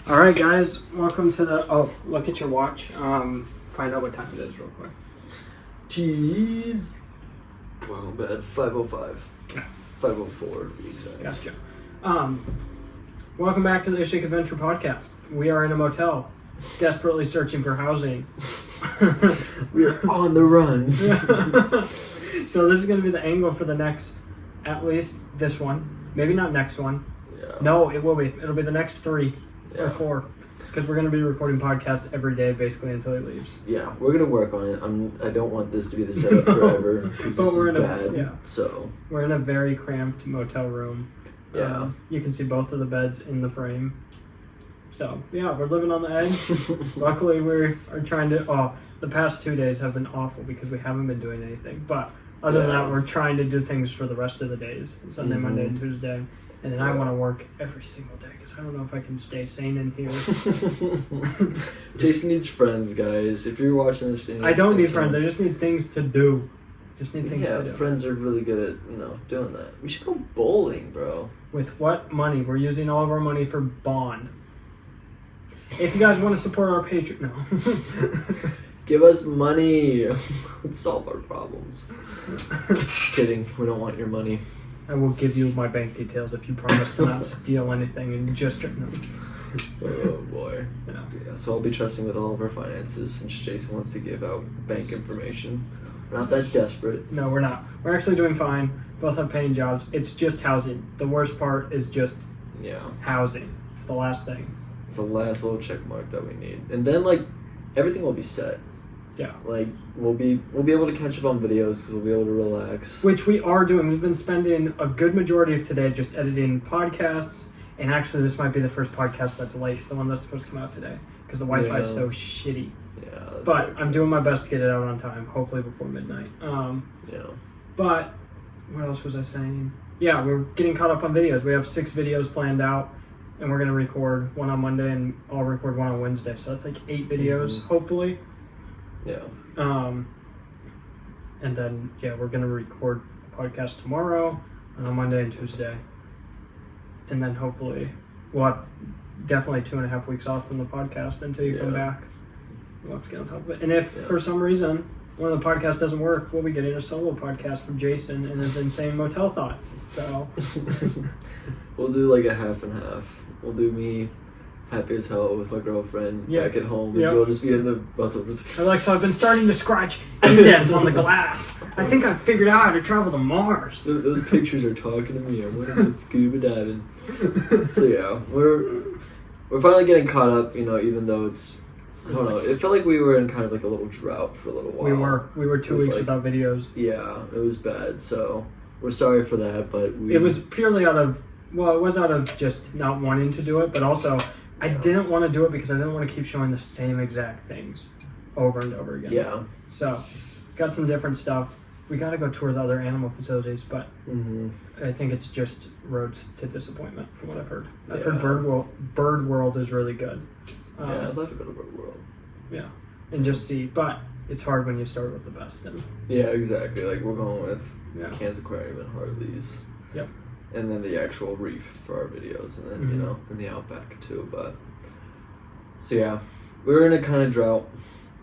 All right, guys, welcome to the. Oh, look at your watch. Find out what time it is real quick. Jeez. Wow, bad. 5:05. Okay. 5:04 to be exact. Gotcha. Welcome back to the Ishik Adventure Podcast. We are in a motel, desperately searching for housing. We are on the run. So this is going to be the angle for the next, at least this one. Maybe not next one. Yeah. No, it will be. It'll be the next 3 or Yeah. 4. Because we're going to be recording podcasts every day, basically, until he leaves. Yeah, we're gonna work on it. I don't want this to be the setup forever because But this we're is in a- bad. yeah. So We're in a very cramped motel room. yeah. You can see both of the beds in the frame. So, yeah, we're living on the edge. Luckily, we are trying to... Oh, the past 2 days have been awful because we haven't been doing anything. But other than Yeah. that, we're trying to do things for the rest of the days. Sunday, Mhm. Monday, and Tuesday. And then I Yeah. want to work every single day because I don't know if I can stay sane in here. Jason needs friends, guys. If you're watching this, I don't need friends. I just need things to do. Just need things yeah, to do. friends are really good at doing that. We should go bowling, bro. With what money? We're using all of our money for Bond. If you guys want to support our Patreon, no. Give us money. Let's solve our problems. Kidding. We don't want your money. I will give you my bank details if you promise to not steal anything and just... No. Oh boy. Yeah. Yeah, so I'll be trusting with all of our finances since Jason wants to give out bank information. We're not that desperate. No, we're not. We're actually doing fine. Both have paying jobs. It's just housing. The worst part is just Yeah. housing. It's the last thing. It's the last little check mark that we need. And then everything will be set. Yeah. We'll be able to catch up on videos, we'll be able to relax. Which we are doing. We've been spending a good majority of today just editing podcasts. And actually, this might be the first podcast that's late. The one that's supposed to come out today. Because the Wi-Fi is so shitty. Yeah. That's But very I'm true. doing my best to get it out on time. Hopefully before midnight. Yeah. But what else was I saying? Yeah, we're getting caught up on videos. We have 6 videos planned out, and we're gonna record one on Monday, and I'll record one on Wednesday. So that's 8 videos, hopefully. Yeah. And then we're gonna record a podcast tomorrow, and on Monday and Tuesday, and then hopefully we'll have definitely 2.5 weeks off from the podcast until you come back. We'll have to get on top of it. And if for some reason one of the podcasts doesn't work, we'll be getting a solo podcast from Jason and his insane motel thoughts. So We'll do a half and half. We'll do me happy as hell with my girlfriend back at home, and you'll just be in the motel. so I've been starting to scratch indents on the glass. I think I've figured out how to travel to Mars. Those pictures are talking to me. I want to go scuba diving. So yeah, we're finally getting caught up. Even though it's, I don't know. It felt like we were in kind of a little drought for a little while. We were 2 weeks without videos. Yeah, it was bad. So we're sorry for that, but it was purely out of just not wanting to do it, but also I didn't want to do it because I didn't want to keep showing the same exact things over and over again. Yeah. So got some different stuff. We got to go tour the other animal facilities, but I think it's just roads to disappointment from what I've heard. I've heard Bird World is really good. I'd love to go to Bird World. Yeah, and just see. But it's hard when you start with the best. And yeah, exactly. We're going with Cairns Aquarium and Hartley's. Yep. And then the actual reef for our videos, and then in the outback too. But so yeah, we were in a kind of drought.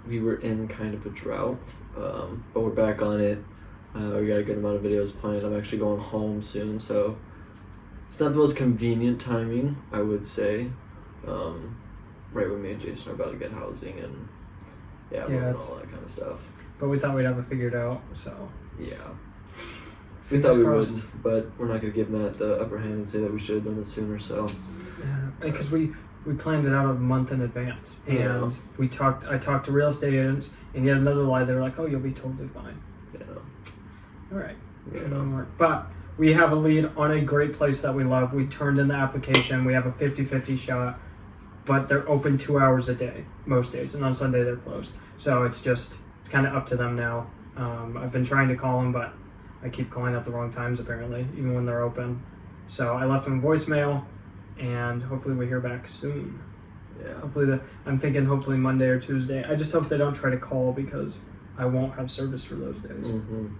We were in kind of a drought, but we're back on it. We got a good amount of videos planned. I'm actually going home soon, so it's not the most convenient timing, I would say. Right when me and Jason are about to get housing and all that kind of stuff. But we thought we'd have it figured out, so yeah. We thought we crossed. would, but we're not going to give Matt the upper hand and say that we should have done this sooner, so. Yeah, because we planned it out a month in advance, and I talked to real estate agents, and yet another lie, they were like, oh, you'll be totally fine. Yeah. All right. Yeah. But we have a lead on a great place that we love. We turned in the application. We have a 50-50 shot, but they're open 2 hours a day, most days, and on Sunday they're closed. So it's kind of up to them now. I've been trying to call them, but I keep calling at the wrong times, apparently, even when they're open. So I left them a voicemail, and hopefully we hear back soon. Yeah. I'm thinking hopefully Monday or Tuesday. I just hope they don't try to call because I won't have service for those days. Mm-hmm.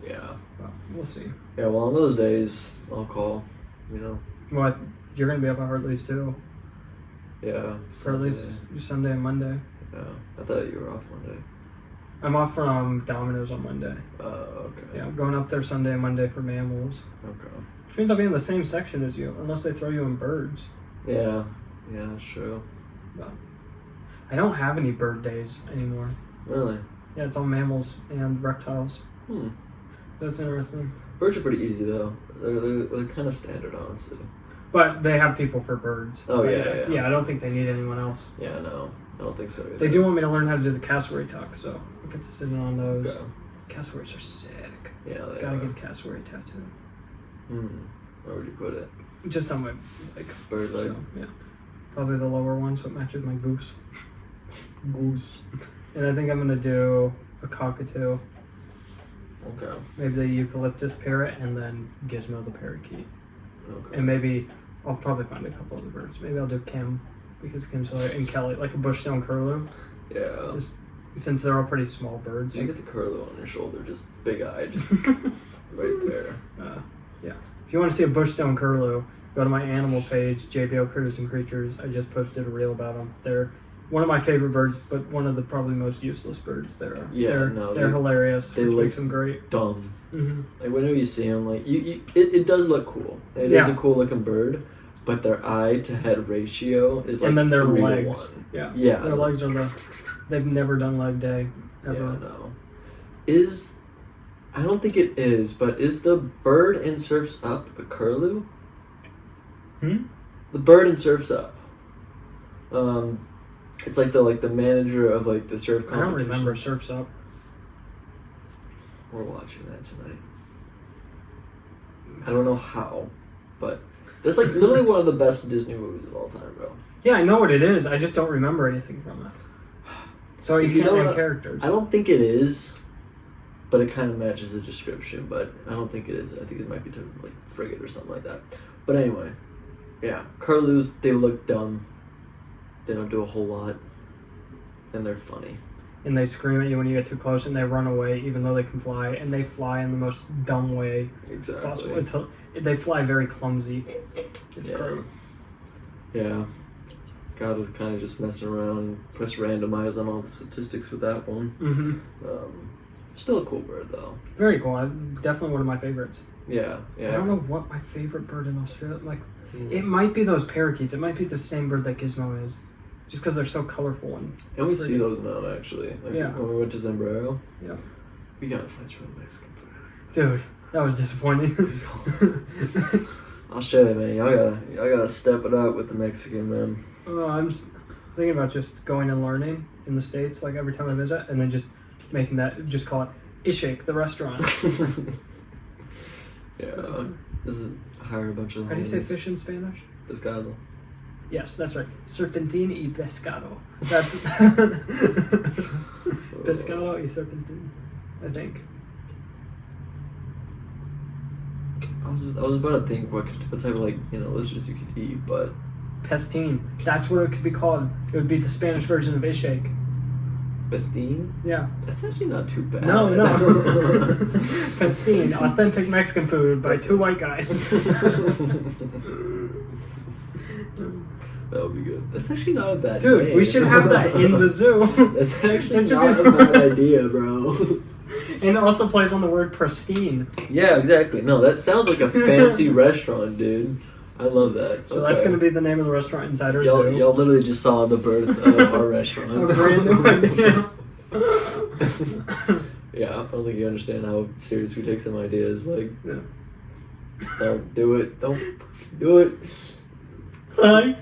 Yeah. But we'll see. Yeah, well, on those days, I'll call, Well, you're going to be up at Hartley's too. Yeah. For at least Sunday and Monday. Yeah. I thought you were off Monday. I'm off from Domino's on Monday. Okay. Yeah, I'm going up there Sunday and Monday for mammals. Okay. Which means I'll be in the same section as you, unless they throw you in birds. Yeah. Yeah, that's true. But I don't have any bird days anymore. Really? Yeah, it's all mammals and reptiles. That's interesting. Birds are pretty easy though. They're kind of standard, honestly. But they have people for birds. Oh, But yeah. Yeah, I don't think they need anyone else. Yeah, no, I don't think so either. They do want me to learn how to do the cassowary tuck, so I get to sit in on those. Okay. Cassowaries are sick. Yeah, they Gotta are. get a cassowary tattoo. Where would you put it? Just on my Bird leg. So, yeah. Probably the lower one, so it matches my goose. Goose. And I think I'm gonna do a cockatoo, Okay. maybe the eucalyptus parrot, and then Gizmo the parakeet. Okay. And maybe I'll probably find a couple other birds. Maybe I'll do Kim, because Kim's and Kelly, like a bushstone curlew. Yeah. Just since they're all pretty small birds. You get the curlew on your shoulder, just big eyed, just right there. Yeah. If you want to see a bushstone curlew, go to my animal page, JBL Critters and Creatures. I just posted a reel about them. They're one of my favorite birds, but one of the probably most useless birds there are. Yeah, they're hilarious. They which look makes them great. Dumb. Mm-hmm. Like whenever you see them, like it does look cool. It is a cool looking bird, but their eye to head ratio is like and then their 3 to legs. 1. Yeah. Yeah. Their legs are they've never done leg day ever. Yeah, no. I don't think it is, but is the bird in Surf's Up a curlew? The bird in Surf's Up. It's like the manager of like the surf competition. I don't remember Surf's Up. We're watching that tonight. I don't know how, but that's like literally one of the best Disney movies of all time, bro. Yeah, I know what it is. I just don't remember anything from it. So you can't name characters. I don't think it is, but it kind of matches the description. But I don't think it is. I think it might be to like frigate or something like that. But anyway, yeah, curlews, they look dumb. They don't do a whole lot, and they're funny. And they scream at you when you get too close, and they run away even though they can fly, and they fly in the most dumb way Exactly. possible. They fly very clumsy. It's Yeah. great. Yeah. God was kind of just messing around, press randomize on all the statistics with that one. Mm-hmm. Still a cool bird though. Very cool. Definitely one of my favorites. Yeah, yeah. I don't know what my favorite bird in Australia it might be those parakeets. It might be the same bird that Gizmo is, just because they're so colorful and we see those now actually. Like when we went to Zambrero. Yeah. We gotta find some Mexican food. Dude, that was disappointing. Australia, man, y'all gotta step it up with the Mexican, man. I'm thinking about just going and learning in the States, like every time I visit, and then just making that, just call it Ishake, the restaurant. Yeah. This is hire a bunch of. How do you say fish in Spanish? Pescado. Yes, that's right. Serpentin y pescado. That's pescado y serpentin, I think. I was about to think what type of lizards you could eat, but Pestine. That's what it could be called. It would be the Spanish version of Ishake. Pestine? Yeah. That's actually not too bad. No. Pestine, authentic Mexican food by 2 white guys. That would be good. That's actually not a bad Dude, name. we should have that in the zoo. That's actually not a bad idea, bro. And it also plays on the word pristine. Yeah, exactly. No, that sounds like a fancy restaurant, dude. I love that. So that's going to be the name of the restaurant inside our y'all, zoo. Y'all literally just saw the birth of our restaurant. A brand new idea. Yeah, I don't think you understand how serious we take some ideas. Like, Yeah. don't do it. Don't do it. Hi.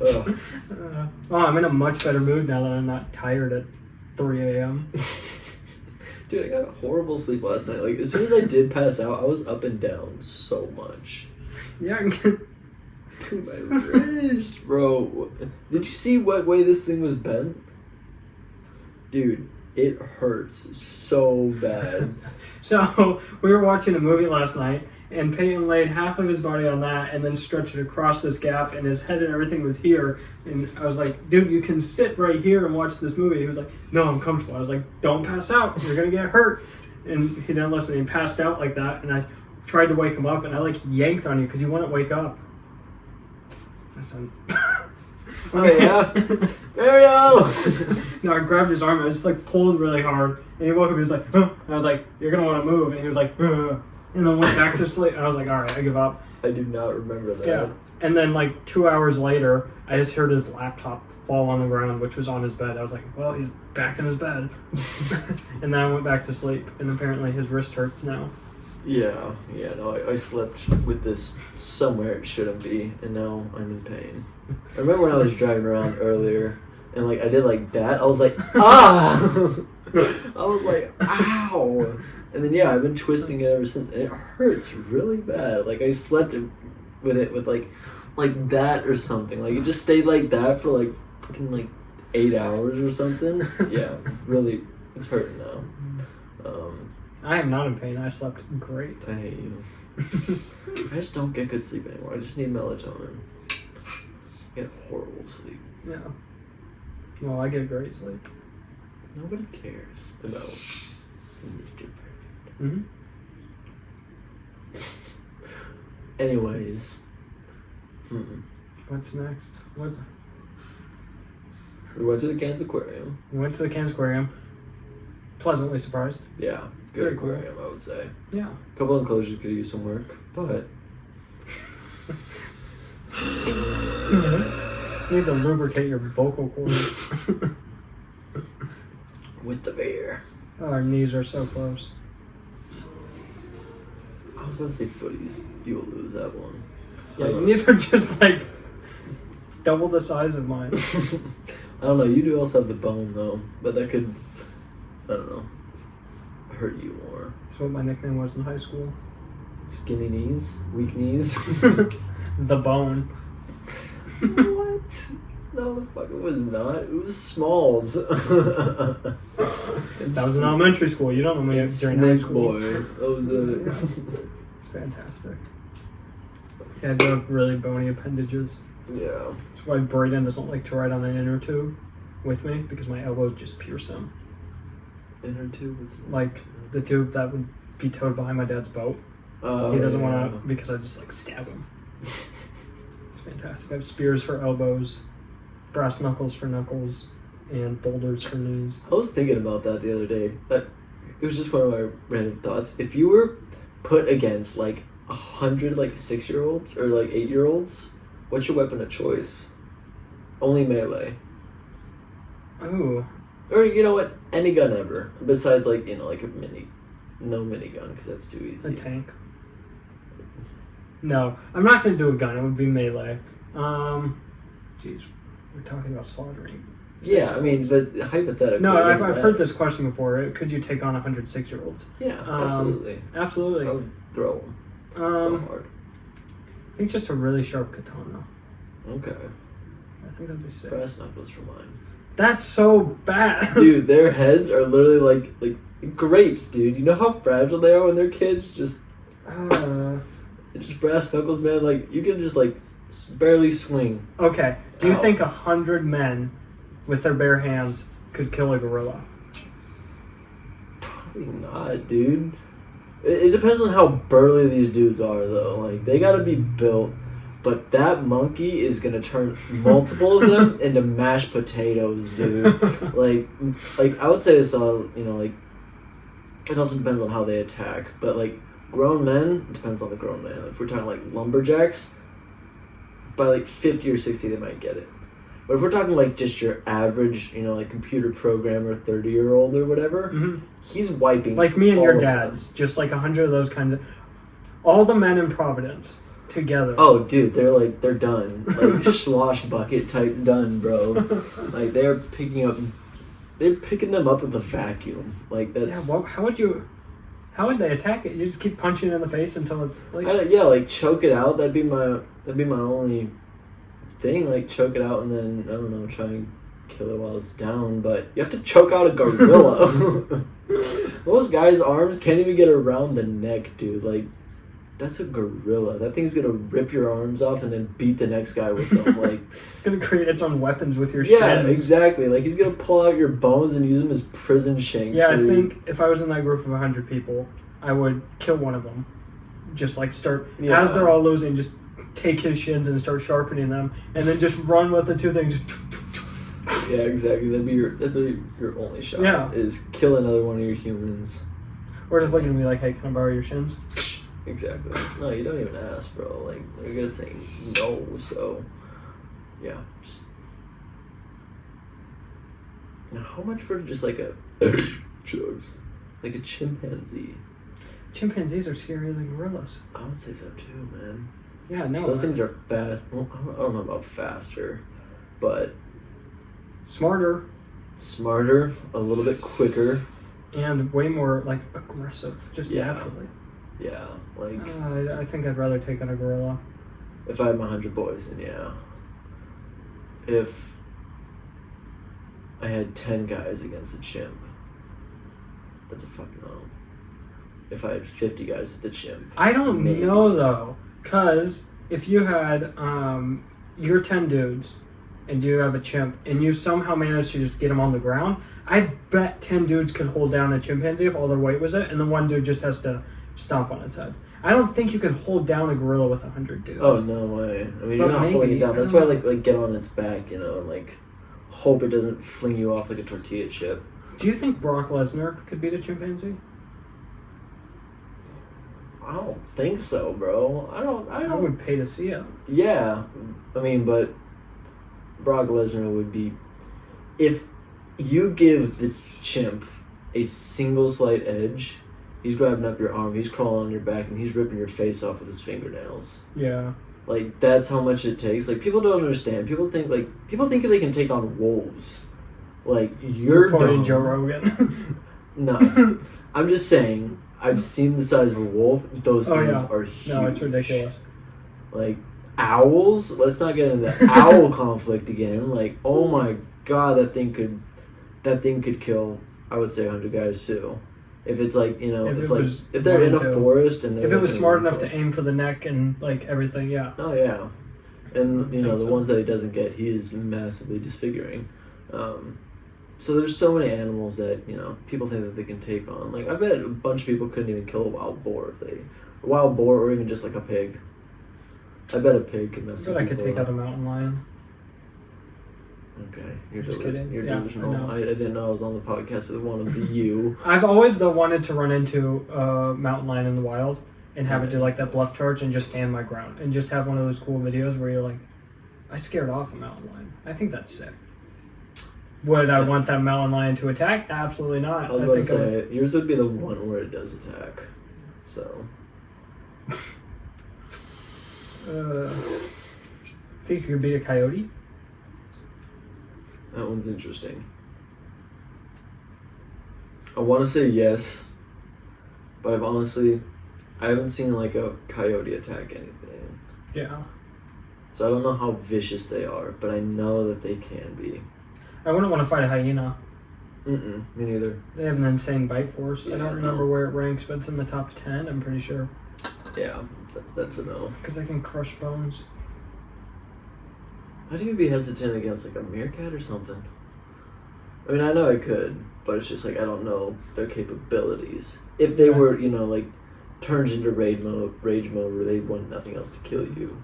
Oh. I'm in a much better mood now that I'm not tired at 3 a.m. Dude, I got a horrible sleep last night. Like, as soon as I did pass out, I was up and down so much. Yeah. Dude, my wrist, bro. Did you see what way this thing was bent? Dude, it hurts so bad. So, we were watching a movie last night, and Peyton laid half of his body on that and then stretched it across this gap, and his head and everything was here. And I was like, dude, you can sit right here and watch this movie. He was like, no, I'm comfortable. I was like, don't pass out. You're going to get hurt. And he didn't listen. He passed out like that, and I tried to wake him up, and I yanked on you because you wouldn't wake up. I said, Oh yeah, Mario. No, I grabbed his arm. I just like pulled really hard, and he woke up. He was like, huh. And I was like, "You're gonna want to move," and he was like, and then went back to sleep. And I was like, "All right, I give up." I do not remember that. Yeah. And then like 2 hours later, I just heard his laptop fall on the ground, which was on his bed. I was like, "Well, he's back in his bed." And then I went back to sleep, and apparently his wrist hurts now. Yeah. No, I slept with this somewhere it shouldn't be, and now I'm in pain. I remember when I was driving around earlier, and like I did like that. I was like, ah! I was like, ow! And then yeah, I've been twisting it ever since, and it hurts really bad. Like I slept with it with like that or something. Like it just stayed like that for like fucking like 8 hours or something. Yeah, really, it's hurting now. I am not in pain. I slept great. I hate you. I just don't get good sleep anymore. I just need melatonin. I get horrible sleep. Yeah. Well, I get great sleep. Nobody cares about Mr. Perfect. Mm-hmm. Anyways. What's next? We went to the Cairns Aquarium. We went to the Cairns Aquarium. Pleasantly surprised. Yeah, good Very cool. aquarium, I would say. Yeah. A couple enclosures could use some work, but You need to lubricate your vocal cords. with the beer. Oh, our knees are so close. I was about to say footies. You will lose that one. Yeah, your knees are just like double the size of mine. I don't know. You do also have the bone though, but that could, I don't know, hurt you more. That's what my nickname was in high school. Skinny knees, weak knees. The bone. What? No, the fuck, it was not. It was Smalls. That was in elementary school. You don't know me during high Snake school. boy. That was it. It's fantastic. Yeah, I do have really bony appendages. Yeah. That's why Braden doesn't like to ride on the inner tube with me, because my elbows just pierce him. Inner tube? Like the tube that would be towed behind my dad's boat. He doesn't want to, because I just like stab him. It's fantastic. I have spears for elbows, brass knuckles for knuckles, and boulders for knees. I was thinking about that the other day. That it was just one of my random thoughts. If you were put against like 100 like 6-year-olds or like 8-year-olds, what's your weapon of choice? Only melee. Ooh. Or you know what? Any gun ever. Besides like, you know, like a no minigun, because that's too easy. A tank. No, I'm not going to do a gun. It would be melee. Jeez, we're talking about slaughtering. Yeah, I mean, but hypothetically. No, it I've doesn't heard matter. this question before. Could you take on 100 6-year-olds? Yeah, absolutely. Absolutely. I would throw them so hard. I think just a really sharp katana. Okay. I think that'd be sick. Brass knuckles for mine. That's so bad. Dude, their heads are literally like grapes, dude. You know how fragile they are when they're kids? Just brass knuckles, man. Like, you can just like barely swing. Okay. Do you Ow. think 100 men with their bare hands could kill a gorilla? Probably not, dude. It depends on how burly these dudes are, though. Like, they gotta be built. But that monkey is gonna turn multiple of them into mashed potatoes, dude. like I would say this all, you know, like, it also depends on how they attack. But like grown men, it depends on the grown man. If we're talking like lumberjacks, by like 50 or 60 they might get it. But if we're talking like just your average, you know, like computer programmer, 30-year-old or whatever, he's wiping. Like me and all your of dads, them. just like 100 of those kinds of. All the men in Providence together. Oh, dude, they're done. Like slosh bucket type done, bro. Like they're picking them up with a vacuum. Like that's. Yeah. Well, how would they attack it? You just keep punching it in the face until it's like. Like choke it out. That'd be my only thing. Like choke it out and then I don't know, try and kill it while it's down. But you have to choke out a gorilla. Most guys' arms can't even get around the neck, dude. Like. That's a gorilla. That thing's gonna rip your arms off and then beat the next guy with them. Like, it's gonna create its own weapons with your yeah, shins. exactly. Like he's gonna pull out your bones and use them as prison shanks. Yeah, I think if I was in that group of 100 people, I would kill one of them. Just like start as they're all losing, just take his shins and start sharpening them, and then just run with the two things. Yeah, exactly. That'd be your only shot. Yeah. Is kill another one of your humans. Or just looking at me like, hey, can I borrow your shins? Exactly. No, you don't even ask, bro. Like, you're gonna say no, so yeah, just. Now, how much for just like a drugs, like a chimpanzee? Chimpanzees are scarier than gorillas. I would say so too, man. Yeah, no. Those things are fast. Well, I don't know about faster, but smarter, a little bit quicker, and way more like aggressive, just naturally. Yeah, like. I think I'd rather take on a gorilla. If I had my 100 boys, then yeah. If I had 10 guys against a chimp, that's a fucking no. If I had 50 guys with the chimp, I don't maybe. know though, cause if you had your 10 dudes, and you have a chimp, and you somehow managed to just get them on the ground, I bet 10 dudes could hold down a chimpanzee if all their weight was it, and then one dude just has to stomp on its head. I don't think you could hold down a gorilla with 100 dudes. Oh, no way. I mean, But you're not maybe, holding it down. I That's don't why, know. like get on its back, and like hope it doesn't fling you off like a tortilla chip. Do you think Brock Lesnar could beat a chimpanzee? I don't think so, bro. I would pay to see it. Yeah, I mean, but Brock Lesnar would be, if you give the chimp a single slight edge, he's grabbing up your arm, he's crawling on your back, and he's ripping your face off with his fingernails. Yeah. Like, that's how much it takes. Like, people don't understand. People think they can take on wolves. Like, you're quoting dumb. Joe Rogan. No. I'm just saying, I've seen the size of a wolf. Those things are huge. No, it's ridiculous. Like, owls? Let's not get into the owl conflict again. Like, oh my god, that thing could kill, I would say, 100 guys too. If it's like, you know, if they're in a forest and if it was smart enough to aim for the neck and like everything, yeah. Oh yeah, and you know the so. ones that he doesn't get, he is massively disfiguring. So there's so many animals that, you know, people think that they can take on. Like, I bet a bunch of people couldn't even kill a wild boar or even just like a pig. I bet a pig could mess I with bet I could people take up. out a mountain lion. Okay, you're Just kidding. You're Yeah, delusional. I I didn't know I was on the podcast with one of the you. I've always though wanted to run into a mountain lion in the wild and have it do like that bluff charge and just stand my ground and just have one of those cool videos where you're like, I scared off a mountain lion. I think that's sick. Would I want that mountain lion to attack? Absolutely not. I was about to say, yours would be the one where it does attack. So. Think you could beat a coyote? That one's interesting. I want to say yes, but I haven't seen like a coyote attack anything. Yeah. So I don't know how vicious they are, but I know that they can be. I wouldn't want to fight a hyena. Me neither. They have an insane bite force. Yeah, I don't remember where it ranks, but it's in the top 10, I'm pretty sure. Yeah, that's a no. Because they can crush bones. I'd even be hesitant against like a meerkat or something. I mean, I know I could, but it's just like I don't know their capabilities. If they were, you know, like turns into rage mode where they want nothing else to kill you.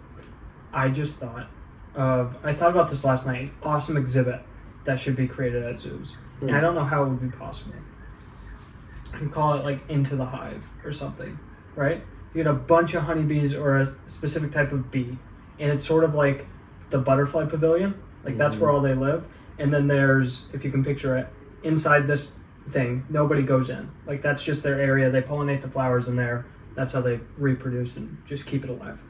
I just thought I thought about this last night. Awesome exhibit that should be created at zoos. And I don't know how it would be possible. You can call it like Into the Hive or something, right? You get a bunch of honeybees or a specific type of bee, and it's sort of like the butterfly pavilion. Like that's where all they live. And then there's, if you can picture it, inside this thing, nobody goes in. Like that's just their area. They pollinate the flowers in there. That's how they reproduce and just keep it alive.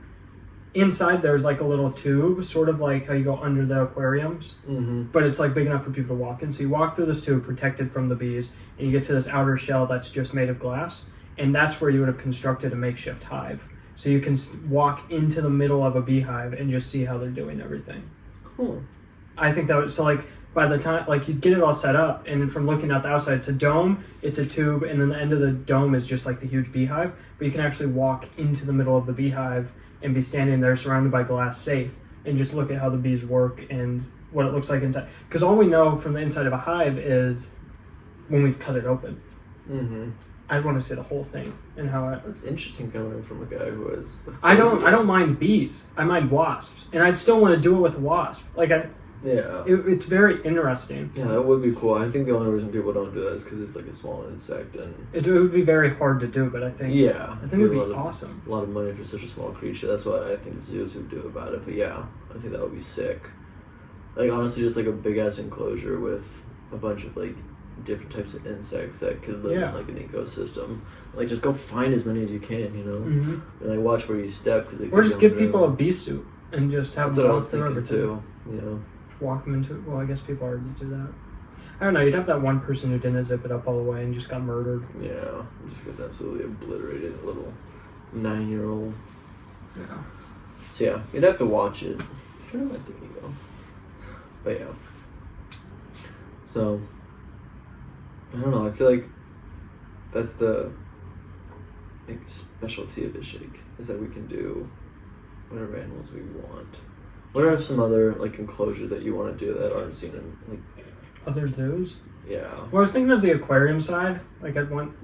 Inside there's like a little tube, sort of like how you go under the aquariums, but it's like big enough for people to walk in. So you walk through this tube protected from the bees, and you get to this outer shell that's just made of glass, and that's where you would have constructed a makeshift hive. So you can walk into the middle of a beehive and just see how they're doing everything. Cool. I think that would, so like by the time, like you get it all set up, and from looking at the outside, it's a dome, it's a tube, and then the end of the dome is just like the huge beehive, but you can actually walk into the middle of the beehive and be standing there surrounded by glass safe and just look at how the bees work and what it looks like inside. Because all we know from the inside of a hive is when we've cut it open. I want to see the whole thing and how it. That's interesting coming from a guy who has. I don't mind bees. I mind wasps, and I'd still want to do it with a wasp. Like it's very interesting. Yeah, that would be cool. I think the only reason people don't do that is because it's like a small insect, and it would be very hard to do. But I think it would be awesome. A lot of money for such a small creature. That's what I think zoos would do about it. But yeah, I think that would be sick. Like honestly, just like a big ass enclosure with a bunch of like different types of insects that could live in like an ecosystem. Like just go find as many as you can, you know, and like watch where you step. Or just give people a bee suit and just have them walk through everything too. You know, walk them into. Well, I guess people already do that. I don't know. You'd have that one person who didn't zip it up all the way and just got murdered. Yeah, just gets absolutely obliterated. A little 9-year-old. Yeah. So yeah, you'd have to watch it. Where did my thingy go? But yeah. So. I don't know, I feel like that's the like specialty of Ishik, is that we can do whatever animals we want. What are some other like enclosures that you want to do that aren't seen in like other zoos? Yeah. Well, I was thinking of the aquarium side. Like I'd want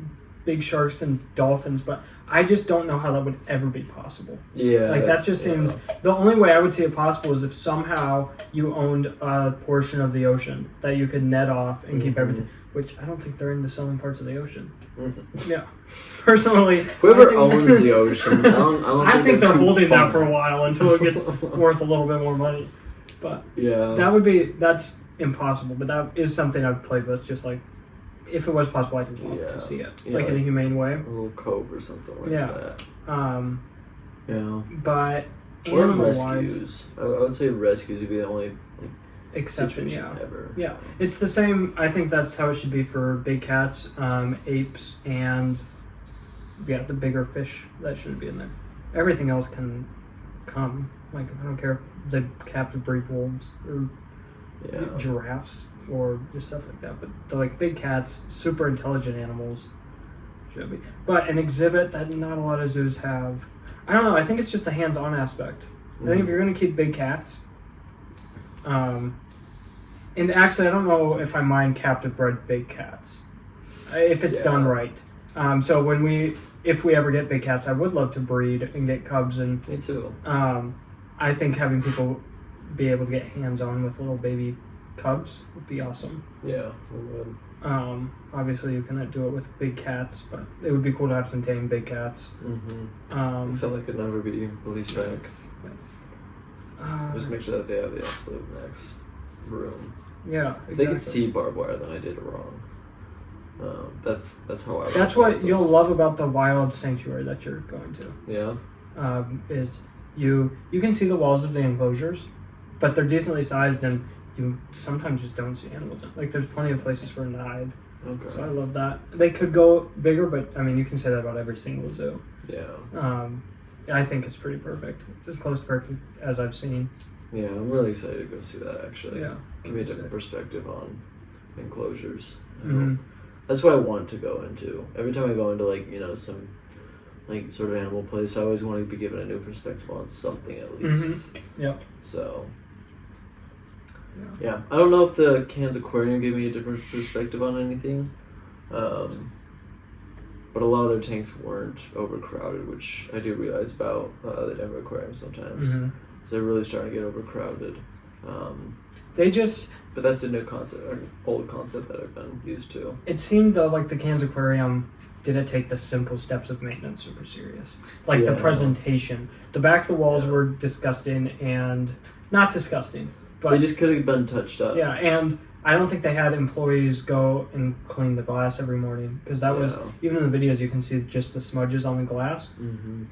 big sharks and dolphins, but I just don't know how that would ever be possible. Yeah. Like that just seems the only way I would see it possible is if somehow you owned a portion of the ocean that you could net off and keep everything. Which I don't think they're into selling parts of the ocean. Yeah, personally, whoever owns the ocean, I don't think they're holding that for a while until it gets worth a little bit more money. But yeah, that's impossible. But that is something I've played with. Just like if it was possible, I'd love to see it, like in a humane way, a little cove or something like that. Yeah, but or rescues. I would say rescues would be the only. Exception, ever. Yeah, it's the same. I think that's how it should be for big cats, apes, and the bigger fish that shouldn't be in there. Everything else can come. Like I don't care if the captive breed wolves or giraffes or just stuff like that. But the like big cats, super intelligent animals, should be. But an exhibit that not a lot of zoos have. I don't know. I think it's just the hands-on aspect. I think if you're going to keep big cats. And actually, I don't know if I mind captive bred big cats, if it's done right. So if we ever get big cats, I would love to breed and get cubs. And me too. I think having people be able to get hands-on with little baby cubs would be awesome. Yeah, we would. Obviously, you cannot do it with big cats, but it would be cool to have some tame big cats. Except they could never be released back. Just make sure that they have the absolute max room. Yeah, exactly. If they could see barbed wire, then I did it wrong. That's how I. That's what you'll love about the wild sanctuary that you're going to. Yeah. Is you can see the walls of the enclosures, but they're decently sized, and you sometimes just don't see animals. Like there's plenty of places for them to hide. Okay. So I love that. They could go bigger, but I mean you can say that about every single zoo. Yeah. I think it's pretty perfect. It's as close to perfect as I've seen. Yeah, I'm really excited to go see that actually. Yeah. Give me a different perspective on enclosures. That's what I want to go into. Every time I go into some sort of animal place, I always want to be given a new perspective on something at least. Yeah. So yeah. I don't know if the Cairns Aquarium gave me a different perspective on anything. But a lot of their tanks weren't overcrowded, which I do realize about the Denver Aquarium sometimes. So they're really starting to get overcrowded. But that's a new concept, or old concept that I've been used to. It seemed though like the Cairns Aquarium didn't take the simple steps of maintenance super serious. Like the presentation. The back of the walls were disgusting and not disgusting. But they just could have been touched up. Yeah, and I don't think they had employees go and clean the glass every morning because that was, even in the videos you can see just the smudges on the glass.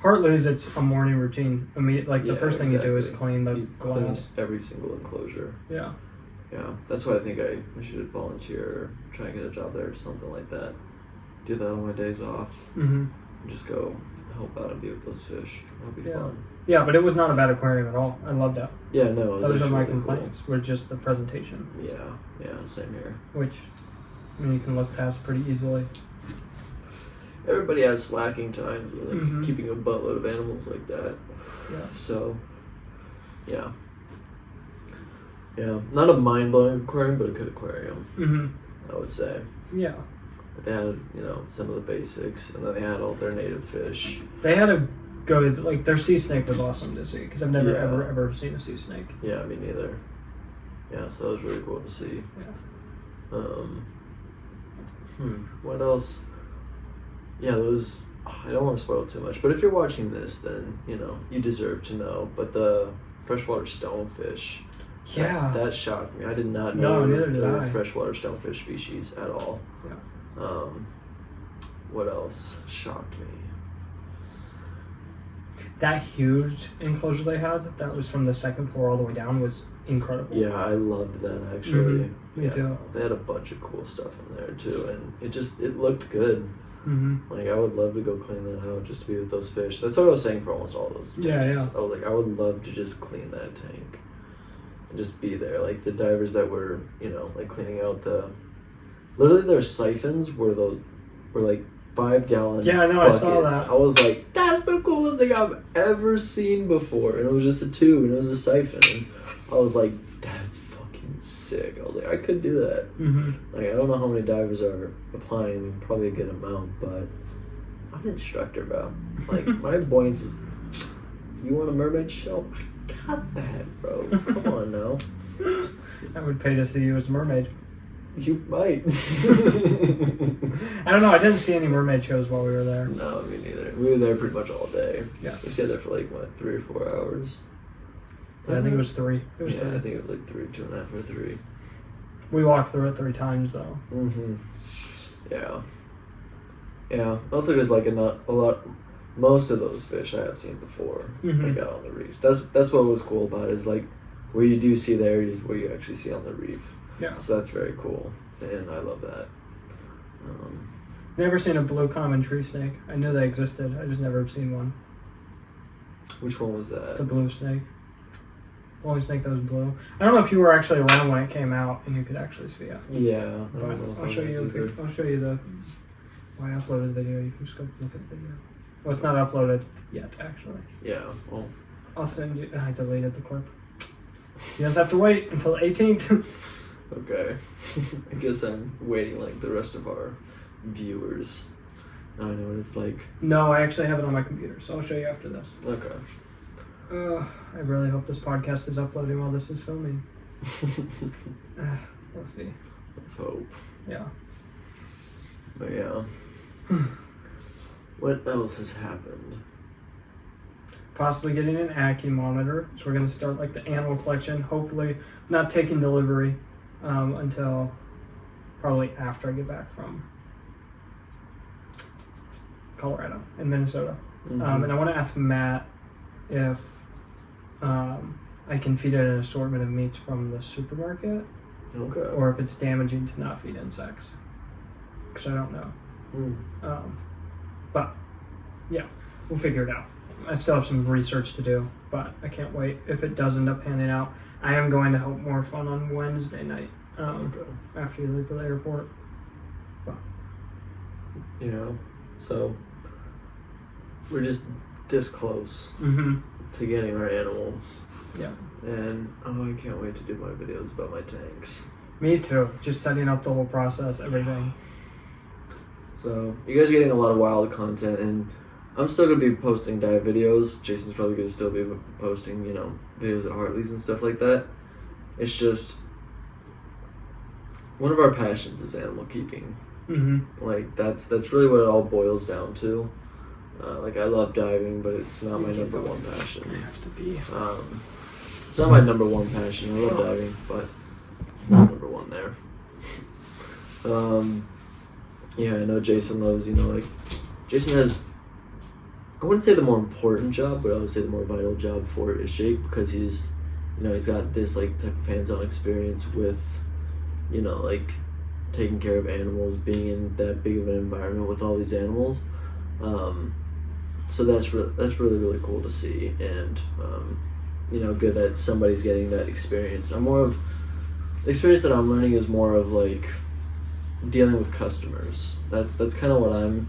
Partly it's a morning routine. I mean, the first thing you do is clean the glass. Clean every single enclosure. Yeah. Yeah, that's why I think I should volunteer or try and get a job there or something like that. Do that on my days off. And just go help out and be with those fish. That'll be fun. Yeah, but it was not a bad aquarium at all. I loved that. Yeah, no, it was those are my really complaints. Were just the presentation. Yeah, same here. Which, I mean, you can look past pretty easily. Everybody has slacking times with keeping a buttload of animals like that. Yeah. So, yeah. Yeah, not a mind-blowing aquarium, but a good aquarium. I would say. Yeah. But they had, you know, some of the basics, and then they had all their native fish. They had a good, like, their sea snake was awesome to see, because I've never, Yeah. ever seen a sea snake. Yeah, me neither. Yeah, so that was really cool to see. Yeah. What else? Yeah, those. I don't want to spoil too much, but if you're watching this, then, you know, you deserve to know. But the freshwater stonefish, Yeah. that shocked me. I did not No, know neither did there were I. freshwater stonefish species at all. Yeah. What else shocked me? That huge enclosure they had, that was from the second floor all the way down, was incredible. Yeah, I loved that actually. Me Yeah, too. They had a bunch of cool stuff in there too, and it looked good. Mm-hmm. Like, I would love to go clean that out just to be with those fish. That's what I was saying for almost all those tanks. Yeah, yeah. I was like, I would love to just clean that tank and just be there. Like, the divers that were, you know, like cleaning out literally their siphons were like 5-gallon Yeah, I know, buckets. I saw that. I was like, that's the coolest thing I've ever seen before. And it was just a tube and it was a siphon. And I was like, that's fucking sick. I was like, I could do that. Mm-hmm. Like, I don't know how many divers are applying, probably a good amount, but I'm an instructor, bro. Like, my buoyancy is, you want a mermaid shell? I got that, bro. Come on now. I would pay to see you as a mermaid. You might. I don't know, I didn't see any mermaid shows while we were there. No, me neither. We were there pretty much all day. Yeah. We stayed there for like, what, 3 or 4 hours? But I think it was 3. It was Yeah, 3. I think it was like 3, 2.5 or 3. We walked through it 3 times though. Mm-hmm. Yeah. Yeah. Also, there's like a lot. Most of those fish I have seen before. Mhm. Like out on the reefs. That's what was cool about it, is like where you do see there is where you actually see on the reef. Yeah. So that's very cool, and I love that. Never seen a blue common tree snake. I knew they existed. I just never have seen one. Which one was that? The blue snake. The only snake that was blue. I don't know if you were actually around when it came out and you could actually see it. Yeah. I But don't know if I'll I show was you. either. I'll show you the. When I uploaded the video, you can just go look at the video. Well, it's not uploaded yet, actually. Yeah. Well. I'll send you. I deleted the clip. You guys have to wait until the 18th. Okay. I guess I'm waiting like the rest of our viewers. Now I know what it's like. No, I actually have it on my computer, so I'll show you after this. Okay. I really hope this podcast is uploading while this is filming. We'll see. Let's hope. Yeah. But yeah. What else has happened? Possibly getting an Ackie monitor. So we're going to start like the animal collection. Hopefully not taking delivery until probably after I get back from Colorado and Minnesota. Mm-hmm. And I want to ask Matt if I can feed it an assortment of meats from the supermarket, Okay. or if it's damaging to not feed insects. Because I don't know. Mm. But yeah, we'll figure it out. I still have some research to do, but I can't wait. If it does end up panning out, I am going to Hope More Fun on Wednesday night Okay. after you leave for the airport. But Yeah. So we're just this close to getting our animals. Yeah. And I can't wait to do my videos about my tanks. Me too. Just setting up the whole process, everything. So you guys are getting a lot of wild content, and I'm still gonna be posting dive videos. Jason's probably gonna still be posting, you know, videos at Hartley's and stuff like that. It's just one of our passions is animal keeping. Like that's really what it all boils down to. Like, I love diving, but it's not my number one passion. I have to be. It's not my number one passion. I love diving, but it's not number one there. Yeah, I know Jason loves, you know, like, Jason has, I wouldn't say the more important job, but I would say the more vital job for Ishake, because he's, you know, he's got this, like, type of hands-on experience with, you know, like, taking care of animals, being in that big of an environment with all these animals. So that's really cool to see, and you know, good that somebody's getting that experience. The experience that I'm learning is more of like dealing with customers. That's kind of what I'm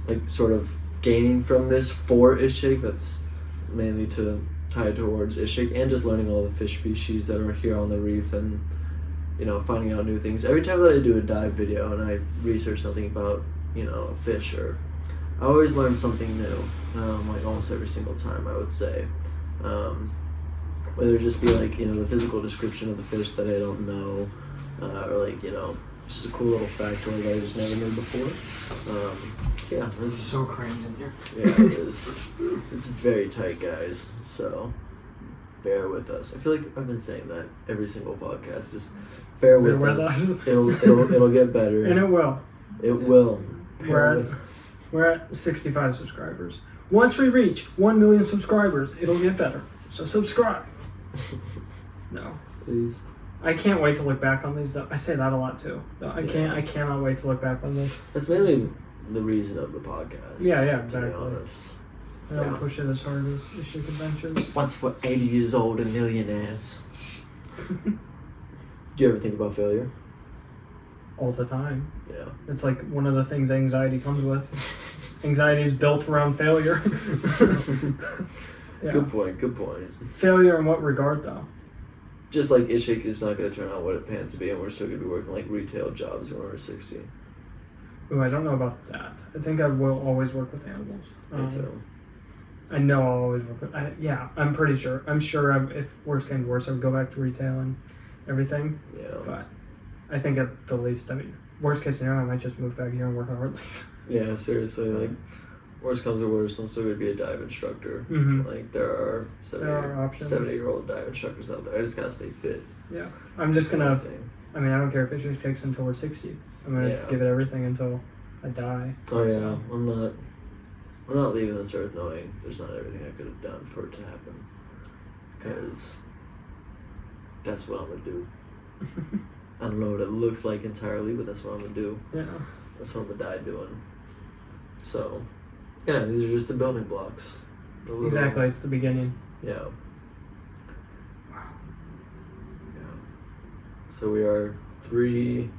like sort of gaining from this for Ishake. That's mainly tied towards Ishake, and just learning all the fish species that are here on the reef, and finding out new things. Every time that I do a dive video and I research something about, a fish, or I always learn something new, like almost every single time, I would say. Whether it just be like, the physical description of the fish that I don't know, or like, just a cool little factoid that I just never knew before. So yeah, It's so crammed in here. yeah, it is. It's very tight, guys. So bear with us. I feel like I've been saying that every single podcast. Just bear with us. It'll get better. And it will. It will. Bear with us. We're at 65 subscribers. Once we reach 1 million subscribers, it'll get better. So subscribe. No. Please. I can't wait to look back on these. I say that a lot too. I cannot wait to look back on this. That's mainly the reason of the podcast. Yeah, to exactly. be honest. I don't push it as hard as the shit conventions. Once we're 80 years old and millionaires. Do you ever think about failure? All the time. Yeah. It's like one of the things anxiety comes with. Anxiety is built around failure. Yeah. Good point. Failure in what regard, though? Just like Ishik is not going to turn out what it pans to be, and we're still going to be working like retail jobs when we're 60. Ooh, I don't know about that. I think I will always work with animals. Me too. I know I'll always work with... I'm pretty sure. I'm sure if worst came to worst, I would go back to retail and everything. Yeah. But I think at the least, worst case scenario, I might just move back here and work at Hartley's. Yeah, seriously, like, worst comes to worst, I'm still going to be a dive instructor. Mm-hmm. Like, there are options. 70-year-old dive instructors out there. I just got to stay fit. Yeah. I'm just going to... Thing. I don't care if it takes until we're 60. I'm going to give it everything until I die. Oh, yeah. So. I'm not leaving this earth knowing there's not everything I could have done for it to happen. Because that's what I'm going to do. I don't know what it looks like entirely, but that's what I'm going to do. Yeah. That's what I'm going to die doing. So, yeah, these are just the building blocks. Exactly, it's the beginning. Yeah. Wow. Yeah. So we are three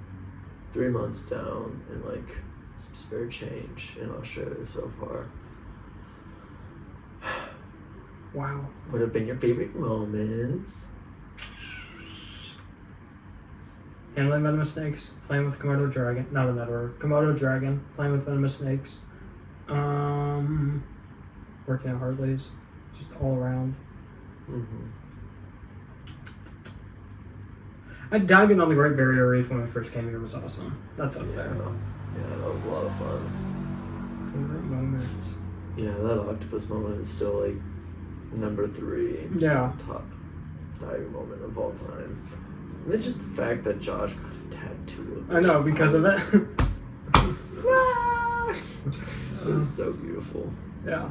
months down and like some spare change in Australia so far. Wow. What have been your favorite moments? Handling venomous snakes, playing with Komodo dragon, not in that order. Komodo dragon, playing with venomous snakes. Working at Hartley's, just all around. Mm-hmm. I diving on the Great Barrier Reef when we first came here was awesome. That's up there. Yeah, that was a lot of fun. Favorite moments. Yeah, that octopus moment is still like number 3. Yeah. Top diving moment of all time. And then just the fact that Josh got a tattoo. I know, because of that. It was so beautiful. Yeah.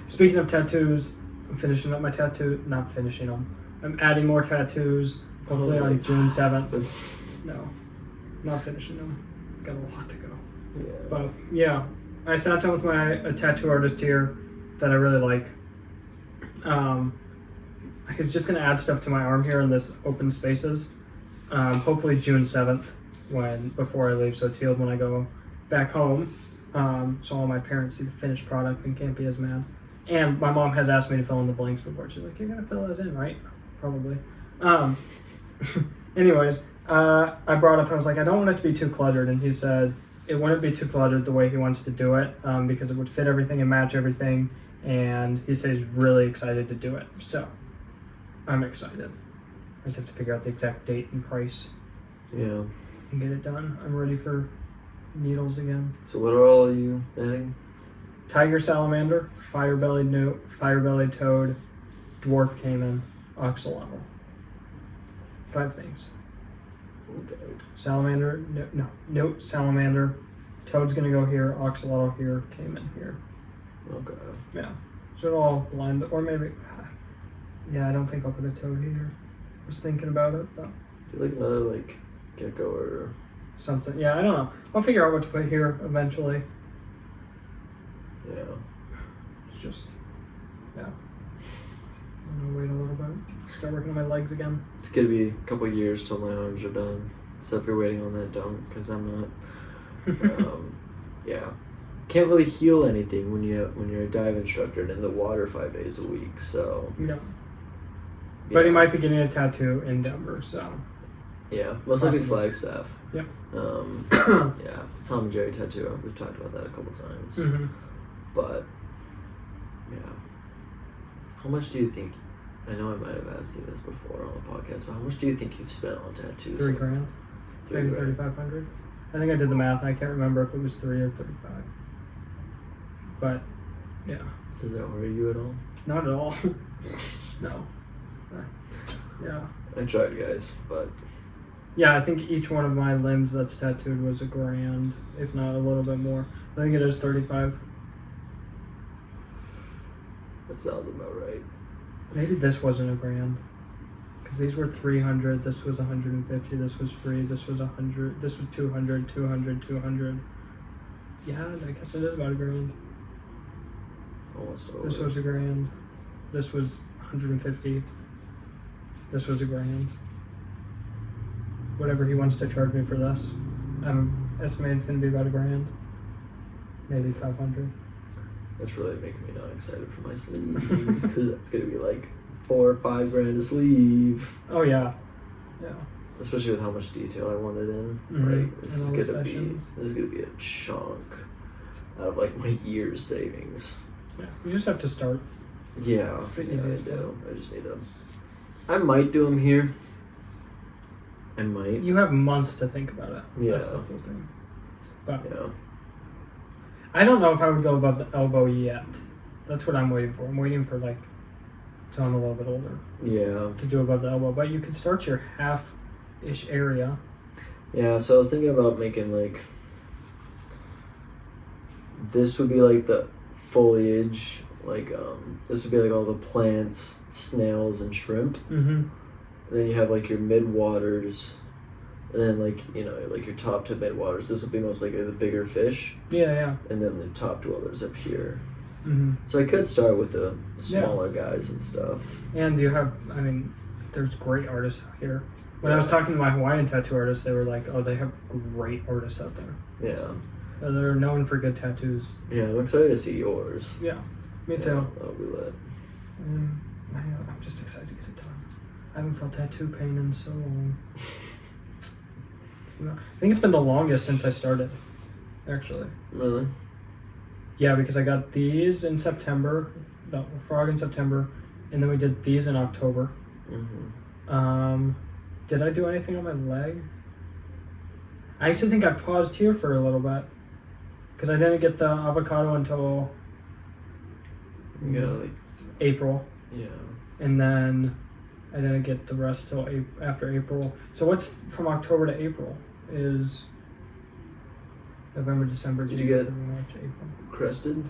Speaking of tattoos, I'm finishing up my tattoo. Not finishing them. I'm adding more tattoos. Hopefully on June 7th. No, not finishing them. Got a lot to go. Yeah. But yeah, I sat down with a tattoo artist here that I really like. I was just gonna add stuff to my arm here in this open spaces. Hopefully June 7th, before I leave, so it's healed when I go back home. So all my parents see the finished product and can't be as mad. And my mom has asked me to fill in the blanks before. She's like, "You're gonna fill those in, right?" Probably. Anyways, I brought up, I was like, I don't want it to be too cluttered, and he said it wouldn't be too cluttered the way he wants to do it, because it would fit everything and match everything, and he says he's really excited to do it. So, I'm excited. I just have to figure out the exact date and price. Yeah. And get it done. I'm ready for needles again. So what are all you adding? Tiger salamander, fire-bellied newt, fire-bellied toad, dwarf caiman, oxalotl. 5 things. Okay. Salamander, newt, salamander, toad's gonna go here, oxalotl here, caiman here. Okay. Yeah. So it all lined up, or maybe, yeah, I don't think I'll put a toad here. I was thinking about it, but. Do you like another like gecko or something? Yeah, I don't know. I'll figure out what to put here eventually. Yeah. It's just, yeah. I'm gonna wait a little bit. Start working on my legs again. It's gonna be a couple of years till my arms are done. So if you're waiting on that, don't, because I'm not. Yeah. Can't really heal anything when you're a dive instructor and in the water 5 days a week. So. Yeah. But he might be getting a tattoo in Denver, so. Yeah, most likely Possibly. Flagstaff. Yep. Yeah, Tom and Jerry tattoo. We've talked about that a couple times. Mm-hmm. But yeah, how much do you think? I know I might have asked you this before on the podcast, but how much do you think you've spent on tattoos? $3,000, maybe $3,500. I think I did the math. I can't remember if it was 3 or 35. But yeah, Does that worry you at all? not at all. No. Yeah. I tried, guys, but Yeah, I think each one of my limbs that's tattooed was $1,000, if not a little bit more. I think it is 35. that sounds about right. Maybe this wasn't $1,000, because these were 300. This was 150. This was free. This was 100. This was 200. 200. 200. Yeah, I guess it is about $1,000. Almost over. This was $1,000. This was 150. This was $1,000. Whatever he wants to charge me for this, I'm estimating it's going to be about $1,000. Maybe 500. That's really making me not excited for my sleeves because that's gonna be like $4 or $5 a sleeve. Oh yeah, yeah. Especially with how much detail I wanted in. Mhm. Right, this And all is the gonna sessions. be a chunk out of like my year's savings. Yeah. You just have to start. Yeah, It's the yeah, I easiest do. I just need to. I might do them here. I might. You have months to think about it. Yeah. That's the whole thing. But Yeah. I don't know if I would go above the elbow yet. That's what I'm waiting for. I'm waiting for like till I'm a little bit older Yeah. to do above the elbow. But you could start your half-ish area. Yeah. So I was thinking about making like. This would be like the foliage, like this would be like all the plants, snails, and shrimp. Mm-hmm. And then you have like your mid waters, and then like like your top to mid waters. This would be most likely the bigger fish, Yeah, yeah. and then the top dwellers up here. Mm-hmm. So I could start with the smaller guys and stuff. And you have, I mean, there's great artists out here. When I was Yeah. talking to my Hawaiian tattoo artists, they were like, oh, they have great artists out there. Yeah. They're known for good tattoos. Yeah, I'm excited to see yours. Yeah, me Yeah, too. that'll be lit. I'm just excited to get it done. I haven't felt tattoo pain in so long. I think it's been the longest since I started, actually. Really? Yeah, because I got these in September, the frog in September, and then we did these in October. Mm-hmm. Did I do anything on my leg? I actually think I paused here for a little bit, because I didn't get the avocado until You gotta like, April. yeah. And then I didn't get the rest till after April. So what's from October to April is November, December, Did you January, get- March, April. Crested?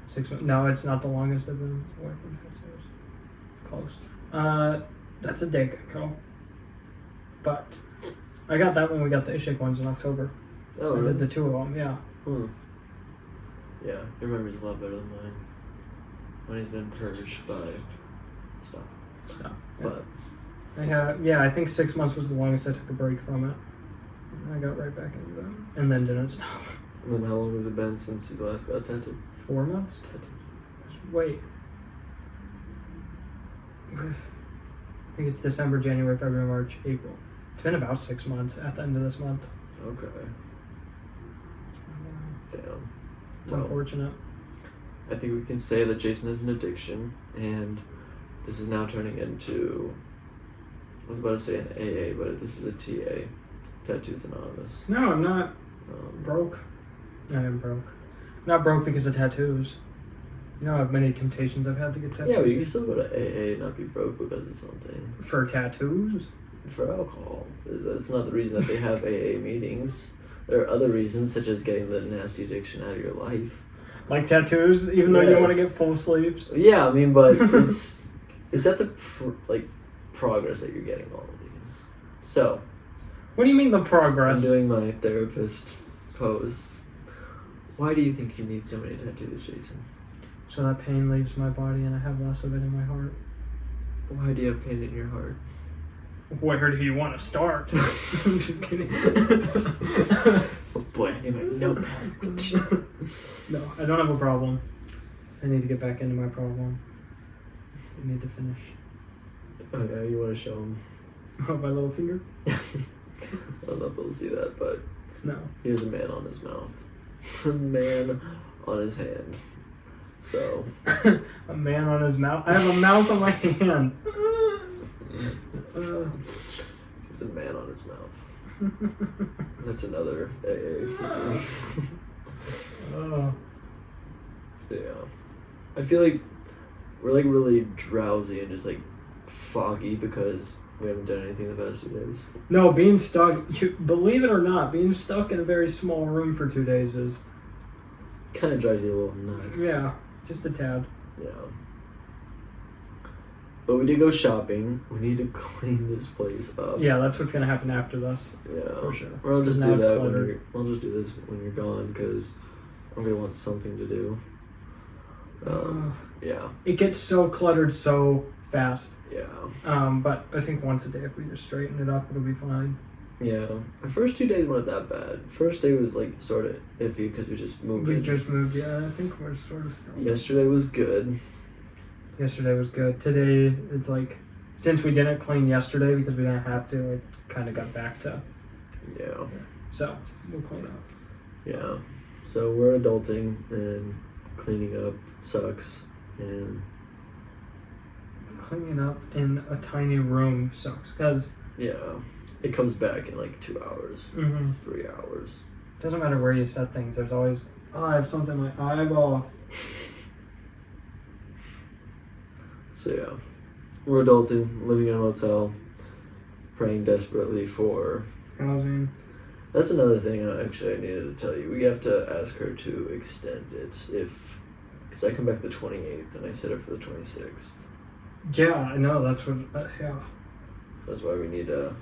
6 months. No, it's not the longest I've been away from tattoos. Close. That's a day ago. But I got that when we got the Ishik ones in October. Oh, I really? did the 2 of them, yeah. Yeah, your memory's a lot better than mine. Mine's been purged by stuff. So, yeah. But I think 6 months was the longest I took a break from it. And I got right back into it. And then didn't stop. and then how long has it been since you last got tattooed? 4 months? Wait. I think it's December, January, February, March, April. It's been about 6 months at the end of this month. Okay. Damn. It's Well, unfortunate. I think we can say that Jason has an addiction, and this is now turning into. I was about to say an AA, but this is a TA. Tattoos Anonymous. No, I'm not Um, broke. I am broke. I'm not broke because of tattoos. You know, I have many temptations I've had to get tattoos. yeah, but you can still go to AA and not be broke because of something. For tattoos? For alcohol. That's not the reason that they have AA meetings. There are other reasons, such as getting the nasty addiction out of your life. Like tattoos, even though you want to Yes. get full sleeves? Yeah, I mean, but it's at the progress that you're getting all of these. So What do you mean the I'm progress? doing my therapist pose. Why do you think you need so many tattoos, Jason? So that pain leaves my body and I have less of it in my heart. Why do you have pain in your heart? Where do you want to start? I'm just kidding. Oh boy, I need my notepad. No, I don't have a problem. I need to get back into my problem. I need to finish. Oh yeah, you want to show them? Oh, my little finger? I don't know if they'll see that, but No. he has a man on his mouth. A man on his hand. So. A man on his mouth? I have a mouth on my hand. He's a man on his mouth. That's another AA. Oh. So yeah. I feel like we're like really drowsy and just like foggy because we haven't done anything the past 2 days. No, being stuck, believe it or not, being stuck in a very small room for 2 days is... Kind of drives you a little nuts. Yeah, just a tad. Yeah. But we did go shopping. We need to clean this place up. Yeah, that's what's going to happen after this. Yeah. For sure. Or I'll just Now do it's that when cluttered. I'll just do this when you're gone because I'm going to want something to do. Yeah. It gets so cluttered so fast. Yeah. But I think once a day, if we just straighten it up, it'll be fine. Yeah. The first 2 days weren't that bad. First day was like sort of iffy because we just moved We in. just moved, yeah. I think we're sort of still. Yesterday was good. Yesterday was good. Today is like, since we didn't clean yesterday because we didn't have to, it kind of got back to. Yeah. So we'll clean up. Yeah. So we're adulting and cleaning up sucks and Cleaning up in a tiny room sucks because yeah. It comes back in like 2 hours, 3 hours. doesn't matter where you set things. There's always, oh, I have something like eyeball. So yeah, we're adulting, living in a motel, praying desperately for. Housing. That's another thing I needed to tell you. We have to ask her to extend it because I come back the 28th and I set it for the 26th. Yeah, I know. That's what. Yeah. That's why we need a.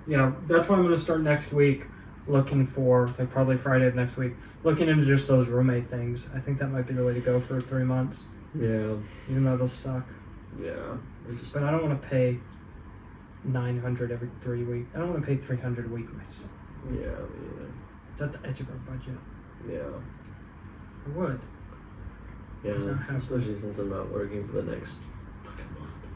Yeah, that's why I'm gonna start next week, looking for like probably Friday of next week, looking into just those roommate things. I think that might be the way to go for 3 months, Yeah. even though it'll suck. Yeah. It's just, But I don't want to pay $900 every 3 weeks. I don't want to pay $300 a week myself. yeah. Me It's at the edge of our budget. either. I would. Yeah. Does Yeah. not have- Especially since I'm not working for the next fucking month.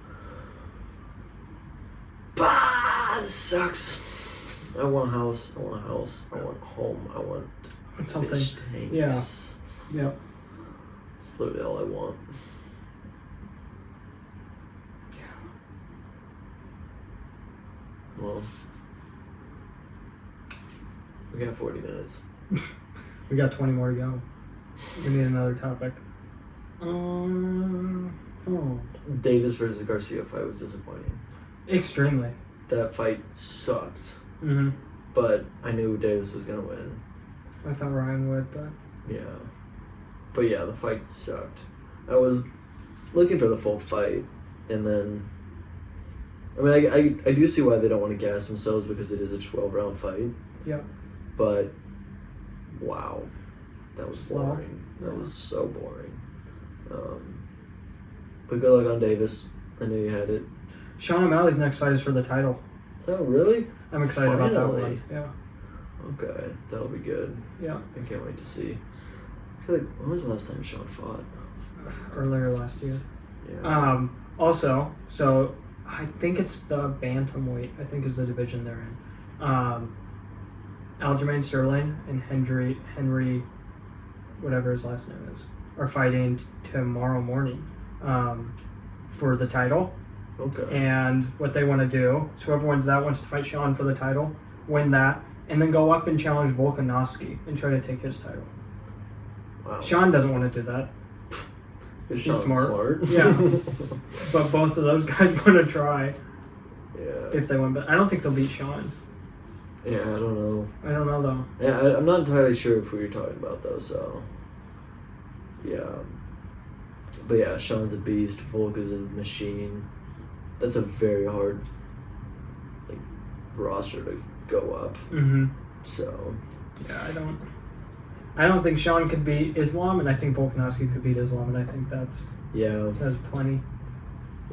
Bah! This sucks. I want a house. I want a house. I want a home. I want Something. fish tanks. Yeah. That's literally all I want. Well, we got 40 minutes. We got 20 more to go. We need another topic. Davis versus Garcia fight was disappointing. Extremely. That fight sucked, Mm-hmm. but I knew Davis was gonna win. I thought Ryan would, but Yeah. But yeah, the fight sucked. I was looking for the full fight, and then I mean, I do see why they don't want to gas themselves because it is a 12-round fight. yeah. But wow, that was Slow. boring. That Yeah. was so boring. But good luck on Davis. I knew you had it. Sean O'Malley's next fight is for the title. Oh, really? I'm excited about that Finally. one. Yeah. Okay, that'll be good. Yeah. I can't wait to see. I feel like, when was the last time Sean fought? Earlier last year. Yeah. Also, so I think it's the bantamweight. I think is the division they're in. Aljamain Sterling and Henry, whatever his last name is, are fighting tomorrow morning for the title. Okay. And what they want to do, so whoever wins that wants to fight Sean for the title, win that, and then go up and challenge Volkanovski and try to take his title. Wow. Sean doesn't want to do that. Is he's Sean smart. Yeah. But both of those guys want to try Yeah. if they win. But I don't think they'll beat Sean. Yeah, I don't know. I don't know, though. Yeah, I'm not entirely sure of who you're talking about, though, so. Yeah. But yeah, Sean's a beast. Volk is a machine. That's a very hard like roster to go up. Mm-hmm. So. Yeah, I don't think Sean could beat Islam, and I think Volkanovski could beat Islam, and I think that's Yeah. plenty.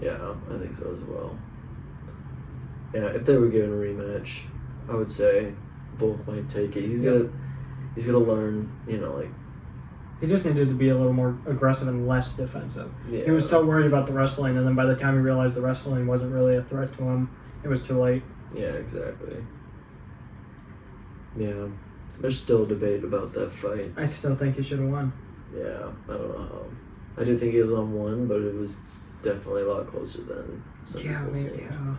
Yeah, I think so as well. Yeah, if they were given a rematch, I would say Volk might take it. He's gonna learn, like He just needed to be a little more aggressive and less defensive. Yeah. He was so worried about the wrestling, and then by the time he realized the wrestling wasn't really a threat to him, it was too late. Yeah, exactly. Yeah. There's still debate about that fight. I still think he should have won. Yeah, I don't know how. I do think he was on one, but it was definitely a lot closer than some people say. Yeah.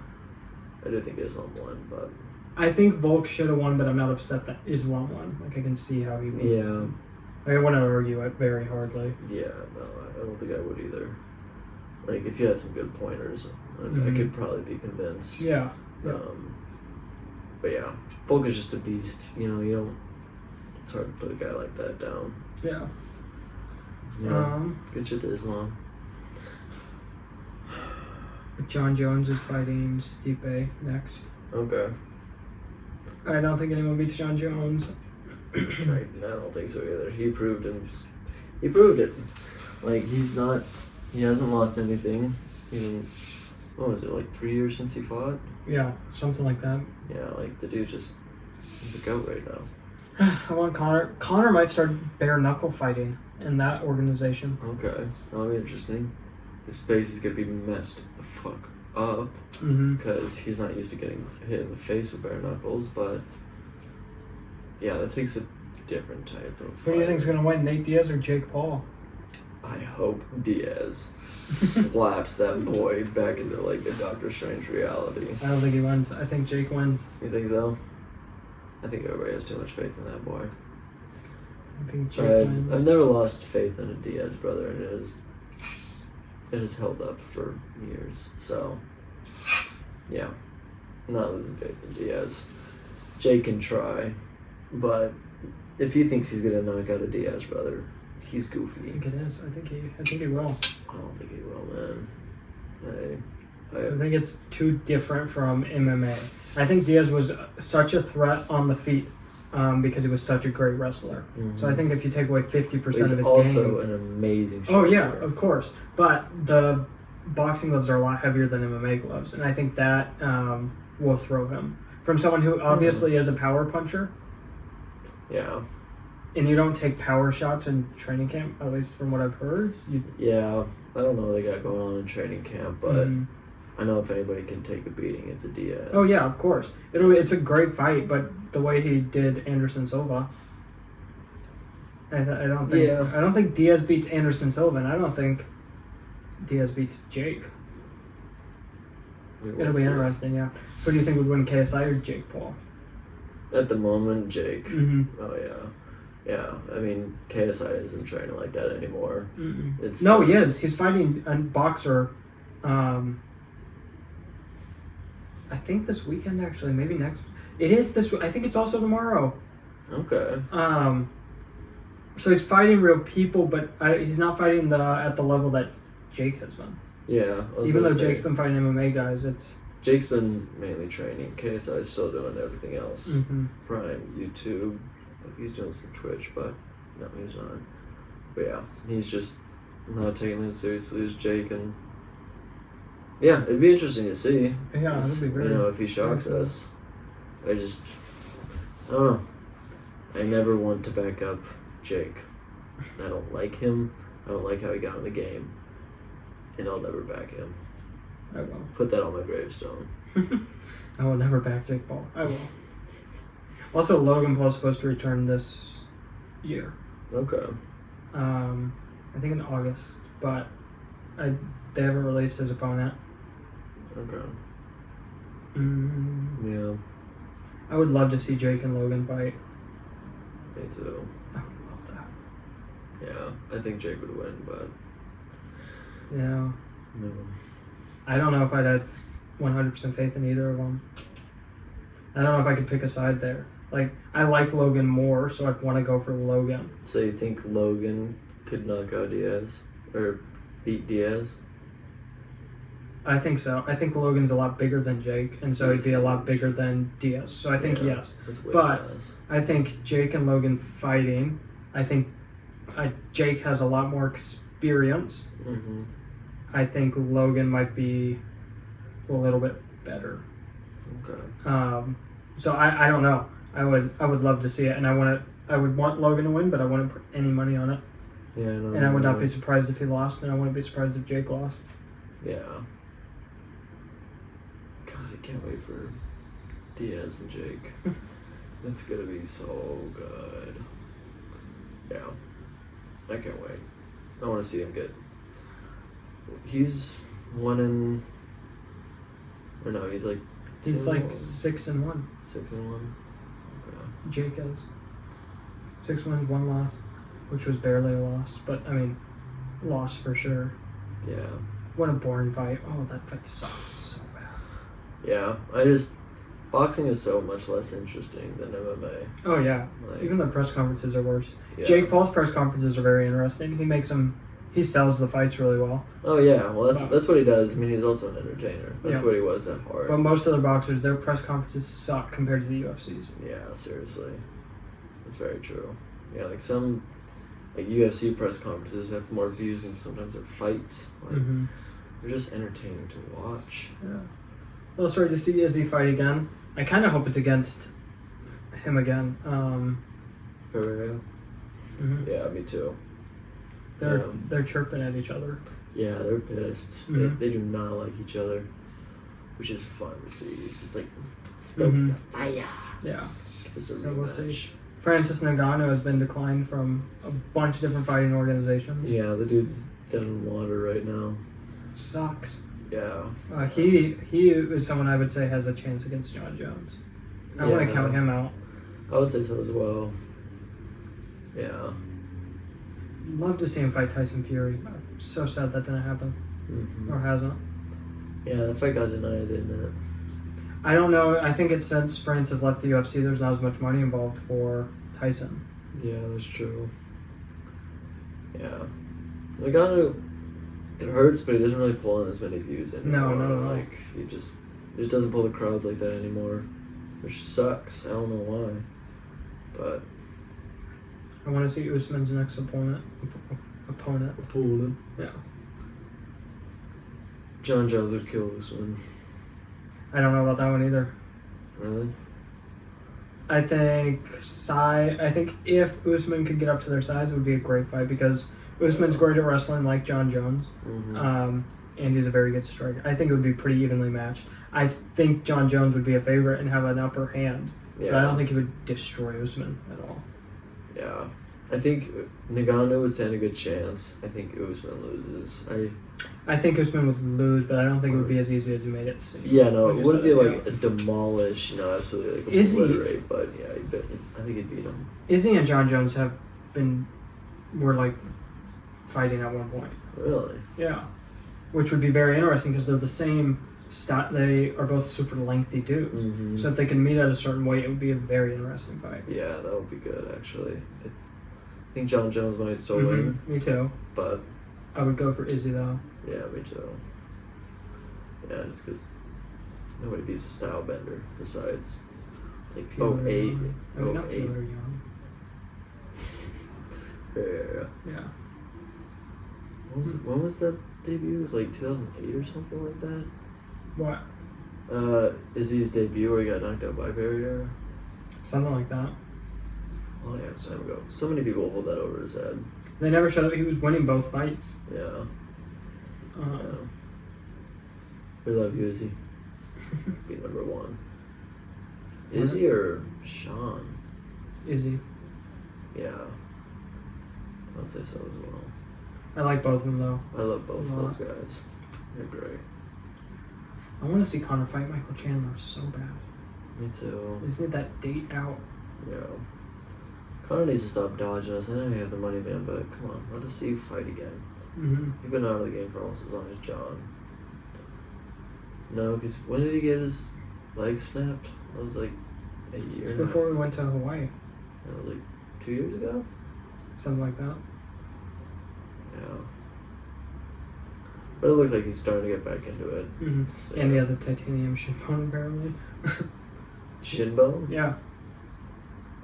I do think he was on one, but I think Volk should have won, but I'm not upset that Islam won. Like, I can see how he would. yeah, I wouldn't argue it very hardly. yeah, no, I don't think I would either. Like, if you had some good pointers, I Mhm. could probably be convinced. Yeah. Yeah. But yeah, Volk is just a beast. You know, you don't. It's hard to put a guy like that down. Yeah. Yeah. Good shit to Islam. John Jones is fighting Stipe next. Okay. I don't think anyone beats John Jones. I don't think so either. He proved it. Like, he hasn't lost anything. Even, what was it, like 3 years since he fought? Yeah, something like that. Yeah, like the dude he's a goat right now. I want Connor. Connor might start bare knuckle fighting in that organization. Okay, that'll be interesting. His face is gonna be messed the fuck up Mm-hmm. because he's not used to getting hit in the face with bare knuckles, but yeah, that takes a different type of Who do you fight. think's gonna win, Nate Diaz or Jake Paul? I hope Diaz slaps that boy back into like a Doctor Strange reality. I don't think he wins. I think Jake wins. You think so? I think everybody has too much faith in that boy. I think Jake I've wins. never lost faith in a Diaz brother, and it has held up for years. So, yeah, not losing faith in Diaz. Jake can try, but if he thinks he's gonna knock out a Diaz brother, he's I goofy. think it is. I think he will. I don't think he will, man. I think it's too different from MMA. I think Diaz was such a threat on the feet because he was such a great wrestler. So I think if you take away 50% he's of his also game, an amazing. oh yeah, striker. of course. But the boxing gloves are a lot heavier than MMA gloves, and I think that will throw him from someone who obviously is a power puncher. Yeah. And you don't take power shots in training camp, at least from what I've heard. Yeah, I don't know what they got going on in training camp, but Mhm. I know if anybody can take a beating, it's a Diaz. Oh yeah, of course. It's a great fight, but the way he did Anderson Silva, I don't think. Yeah. I don't think Diaz beats Anderson Silva, and I don't think Diaz beats Jake. We will It'll be see. interesting. Yeah. Who do you think would win, KSI or Jake Paul? At the moment, Jake. Mm-hmm. Oh yeah, yeah. I mean, KSI isn't training like that anymore. Mm-hmm. It's No, he is. He's fighting a boxer. I think this weekend, actually, maybe next. It is this. I think it's also tomorrow. Okay. So he's fighting real people, but he's not fighting at the level that Jake has been. Yeah. I was Even gonna though say, Jake's been fighting MMA guys, it's Jake's been mainly training. KSI is still doing everything else. mm-hmm. Prime, YouTube. I think he's doing some Twitch, but no, he's not. But yeah, he's just not taking it as seriously as Jake, and yeah, it'd be interesting to see. Yeah, that'd be very. You know, if he shocks very cool. us. I don't know. I never want to back up Jake. I don't like him. I don't like how he got in the game. And I'll never back him. I will. Put that on my gravestone. I will never back Jake Paul. I will. Also, Logan Paul's supposed to return this year. Okay. I think in August, but they haven't released his opponent. Okay. Mm, Yeah, I would love to see Jake and Logan fight. me too. I would love that. Yeah, I think Jake would win, but Yeah. no. I don't know if I'd have 100% faith in either of them. I don't know if I could pick a side there. Like, I like Logan more, so I'd want to go for Logan. So you think Logan could knock out Diaz? Or beat Diaz? I think so. I think Logan's a lot bigger than Jake, and so he'd be a lot bigger than Diaz. So I think Yeah, yes. That's way But- less. I think Jake and Logan fighting, I think Jake has a lot more experience. Mm-hmm. I think Logan might be a little bit better. Okay. So I don't know. I would love to see it, and I would want Logan to win, but I wouldn't put any money on it. Yeah, I know. And I would not be surprised if he lost, and I wouldn't be surprised if Jake lost. Yeah. God, I can't wait for Diaz and Jake. It's gonna be so good. Yeah. I can't wait. I want to see him get. He's 1 or no, he's like. He's like 6-1. 6-1. Okay. Jake is 6 wins, 1 loss, which was barely a loss, but I mean, loss for sure. Yeah. What a boring fight! Oh, that fight sucks so bad. Yeah, boxing is so much less interesting than MMA. Oh yeah, Like, even the press conferences are worse. yeah. Jake Paul's press conferences are very interesting. He sells the fights really well. Oh yeah, well that's what he does. I mean, he's also an entertainer. That's Yeah. what he was at heart. But most other boxers, their press conferences suck compared to the UFC's. Yeah, seriously, that's very true. Yeah, like some UFC press conferences have more views than sometimes their fights. Like they're just entertaining to watch. Yeah. Well, sorry to see Izzy fight again. I kind of hope it's against him again. Yeah, me too. They're chirping at each other. Yeah, they're pissed. They do not like each other, which is fun to see. It's just like stoke the fire. Yeah. It's a So we'll rematch. see. Francis Ngannou has been declined from a bunch of different fighting organizations. Yeah, the dude's dead in the water right now. Sucks. Yeah. He is someone I would say has a chance against John Jones. I want to count him out. I would say so as well. Yeah. Love to see him fight Tyson Fury. I'm so sad that didn't happen. Or hasn't. Yeah, the fight got denied, didn't it? I don't know. I think it's since Francis left the UFC, there's not as much money involved for Tyson. Yeah, that's true. Yeah. Ngannou, it hurts, but he doesn't really pull in as many views anymore. No. Like, he just doesn't pull the crowds like that anymore, which sucks. I don't know why. But I want to see Usman's next opponent. Yeah. John Jones would kill Usman. I don't know about that one either. Really? I think if Usman could get up to their size, it would be a great fight because Usman's great at wrestling like John Jones. And he's a very good striker. I think it would be pretty evenly matched. I think John Jones would be a favorite and have an upper hand. Yeah. But I don't think he would destroy Usman at all. Yeah. I think Ngannou would stand a good chance. I think Usman loses. I think Usman would lose, but I don't think it would be as easy as you made it seem. Yeah, no, it wouldn't be like a demolish, absolutely like obliterate, but yeah, I think he'd beat him. Izzy and John Jones were like fighting at one point. Really? Yeah. Which would be very interesting because they're the same they are both super lengthy dudes. So if they can meet at a certain weight, it would be a very interesting fight. Yeah, that would be good, actually. I think John Jones might still win. Me too. But I would go for Izzy though. Yeah, me too. Yeah, just because nobody beats a style bender besides like 08. I mean, not Peter Young. Yeah. When was that debut? It was like 2008 or something like that. What? Izzy's debut where he got knocked out by Barrier. Something like that. Oh yeah, it's time ago. So many people hold that over his head. They never showed that he was winning both fights. Yeah. We love you, Izzy. Be number one. Izzy or Sean? Izzy. Yeah. I'd say so as well. I like both of them though. I love both of those guys. They're great. I want to see Conor fight Michael Chandler so bad. Me too. We just need that date out. Yeah. Conor needs to stop dodging us. I know you have the money, man, but come on, let us see you fight again. You've been out of the game for almost as long as John. No, because when did he get his leg snapped? That was like a year. Before we went to Hawaii. That was like 2 years ago? Something like that. Yeah. But it looks like he's starting to get back into it. So, And he has a titanium shin bone apparently. Shin bone? Yeah.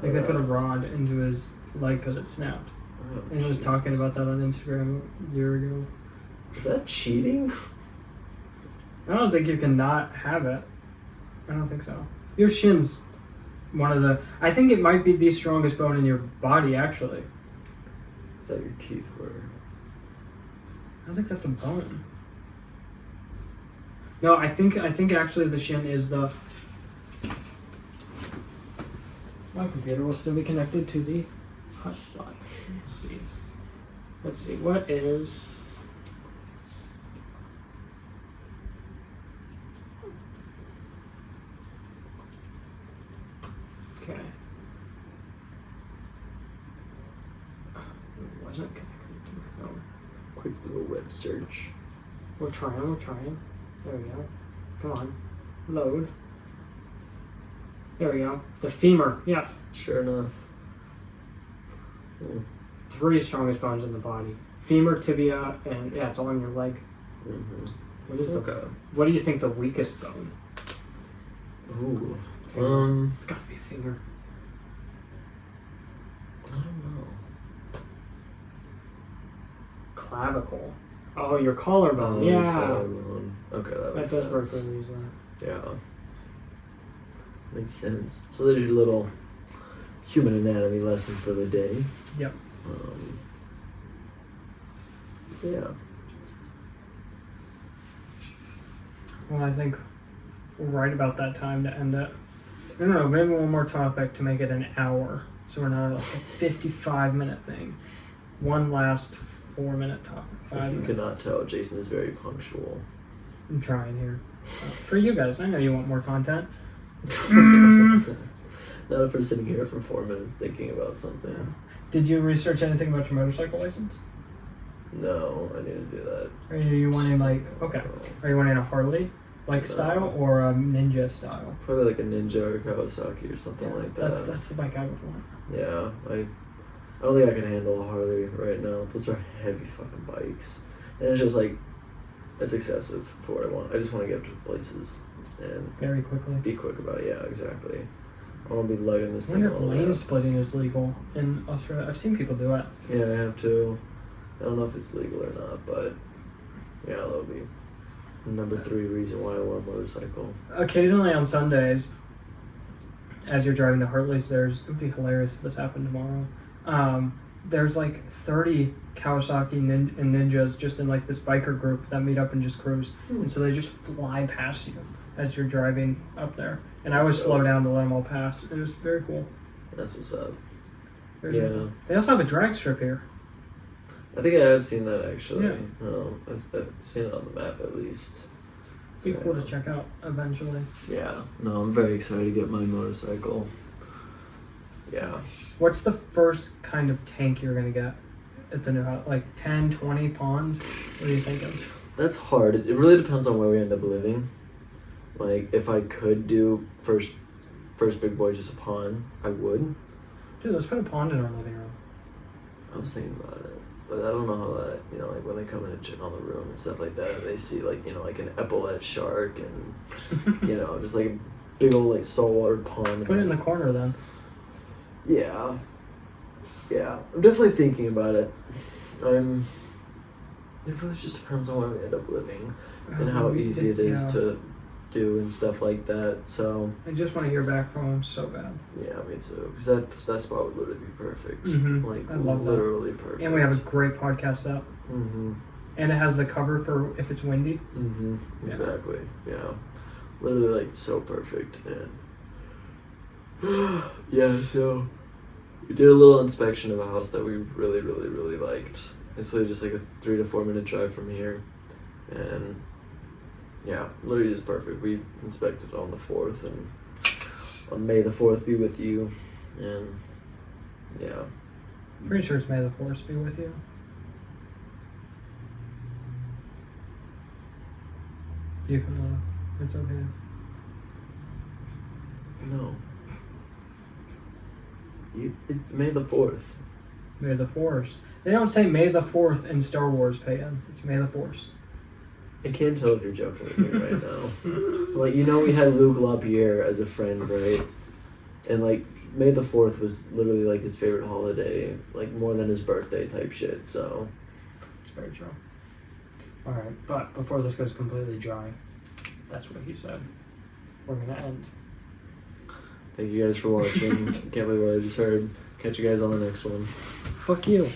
Like they put a rod into his leg because it snapped. Oh, And he was talking about that on Instagram a year ago. Is that cheating? I don't think you can not have it. I don't think so. Your shin's one of the... I think it might be the strongest bone in your body, actually. I thought your teeth were. I was like, that's a bone. No, I think actually the shin is the. My computer will still be connected to the hotspot. Let's see. What is? Okay. It wasn't connected to my phone. Quick little web search. We're trying. There we go. Come on. Load. There we go. The femur. Yeah. Sure enough. 3 strongest bones in the body. Femur, tibia, and yeah, it's all in your leg. Mm-hmm. What is Okay. What do you think the weakest bone? Ooh. Finger. It's gotta be a finger. I don't know. Clavicle. Oh, your collarbone. Oh, yeah. collarbone. Okay, that makes That does sense. work really easily. Yeah. Makes sense. So there's your little human anatomy lesson for the day. Yep. Yeah. Well, I think we're right about that time to end it. I don't know, maybe one more topic to make it an hour. So we're not like a 55-minute thing. One last 4-minute topic. 5 If you minutes. cannot tell, Jason is very punctual. I'm trying here. For you guys, I know you want more content. Not if we're sitting here for 4 minutes thinking about something. Did you research anything about your motorcycle license? No, I need to do that. Are you wanting okay? Are you wanting a Harley style or a Ninja style? Probably like a Ninja or Kawasaki or something like that. That's the bike I would want. Yeah, I don't think I can handle a Harley right now. Those are heavy fucking bikes, and it's just like it's excessive for what I want. I just want to get to places and Very quickly. be quick about it. Yeah, exactly. I want to be lugging this I thing wonder if all lane around. splitting is legal in Australia. I've seen people do it. Yeah, I have to. I don't know if it's legal or not, but yeah, that'll be number 3 reason why I want a motorcycle. Occasionally on Sundays, as you're driving to Hartley's, it would be hilarious if this happened tomorrow. There's like 30 Kawasaki and Ninjas just in like this biker group that meet up and just cruise. And so they just fly past you as you're driving up there. And I always slow down to let them all pass. And it was very cool. That's what's up. Very Yeah. cool. They also have a drag strip here. I think I have seen that actually. Yeah. I've seen it on the map at least. It'd be cool to check out eventually. Yeah. No, I'm very excited to get my motorcycle. Yeah. What's the first kind of tank you're going to get at the new house? Like 10, 20 pond? What are you thinking? That's hard. It really depends on where we end up living. Like, if I could do first big boy just a pond, I would. Dude, let's put a pond in our living room. I was thinking about it. But I don't know how that, like when they come in and check on the room and stuff like that, they see like an epaulette shark and, just like a big old like saltwater pond. Put it in the corner then. Yeah. Yeah. I'm definitely thinking about it. It really just depends on where we end up living and how easy it is to do and stuff like that. So I just want to hear back from him so bad. yeah, me too. Because that spot would literally be perfect. Like I love literally perfect. And we have a great podcast set. Mm-hmm. And it has the cover for if it's windy. Mm-hmm. Exactly. Yeah. Literally like so perfect. And yeah, so we did a little inspection of a house that we really, really, really liked. It's literally just like a 3 to 4 minute drive from here. And yeah, literally just perfect. We inspected on the 4th, and on May the 4th be with you. And yeah. Pretty sure it's May the 4th be with you. You can laugh. It's okay. No. May the 4th. May the 4th. They don't say May the 4th in Star Wars, Peyton. It's May the 4th. I can't tell if you're joking with me right now. Like, we had Luke LaPierre as a friend, right? And like, May the 4th was literally like his favorite holiday, like more than his birthday type shit, so. It's very true. Alright, but before this goes completely dry, that's what he said. We're gonna end. Thank you guys for watching. Can't believe what I just heard. Catch you guys on the next one. Fuck you.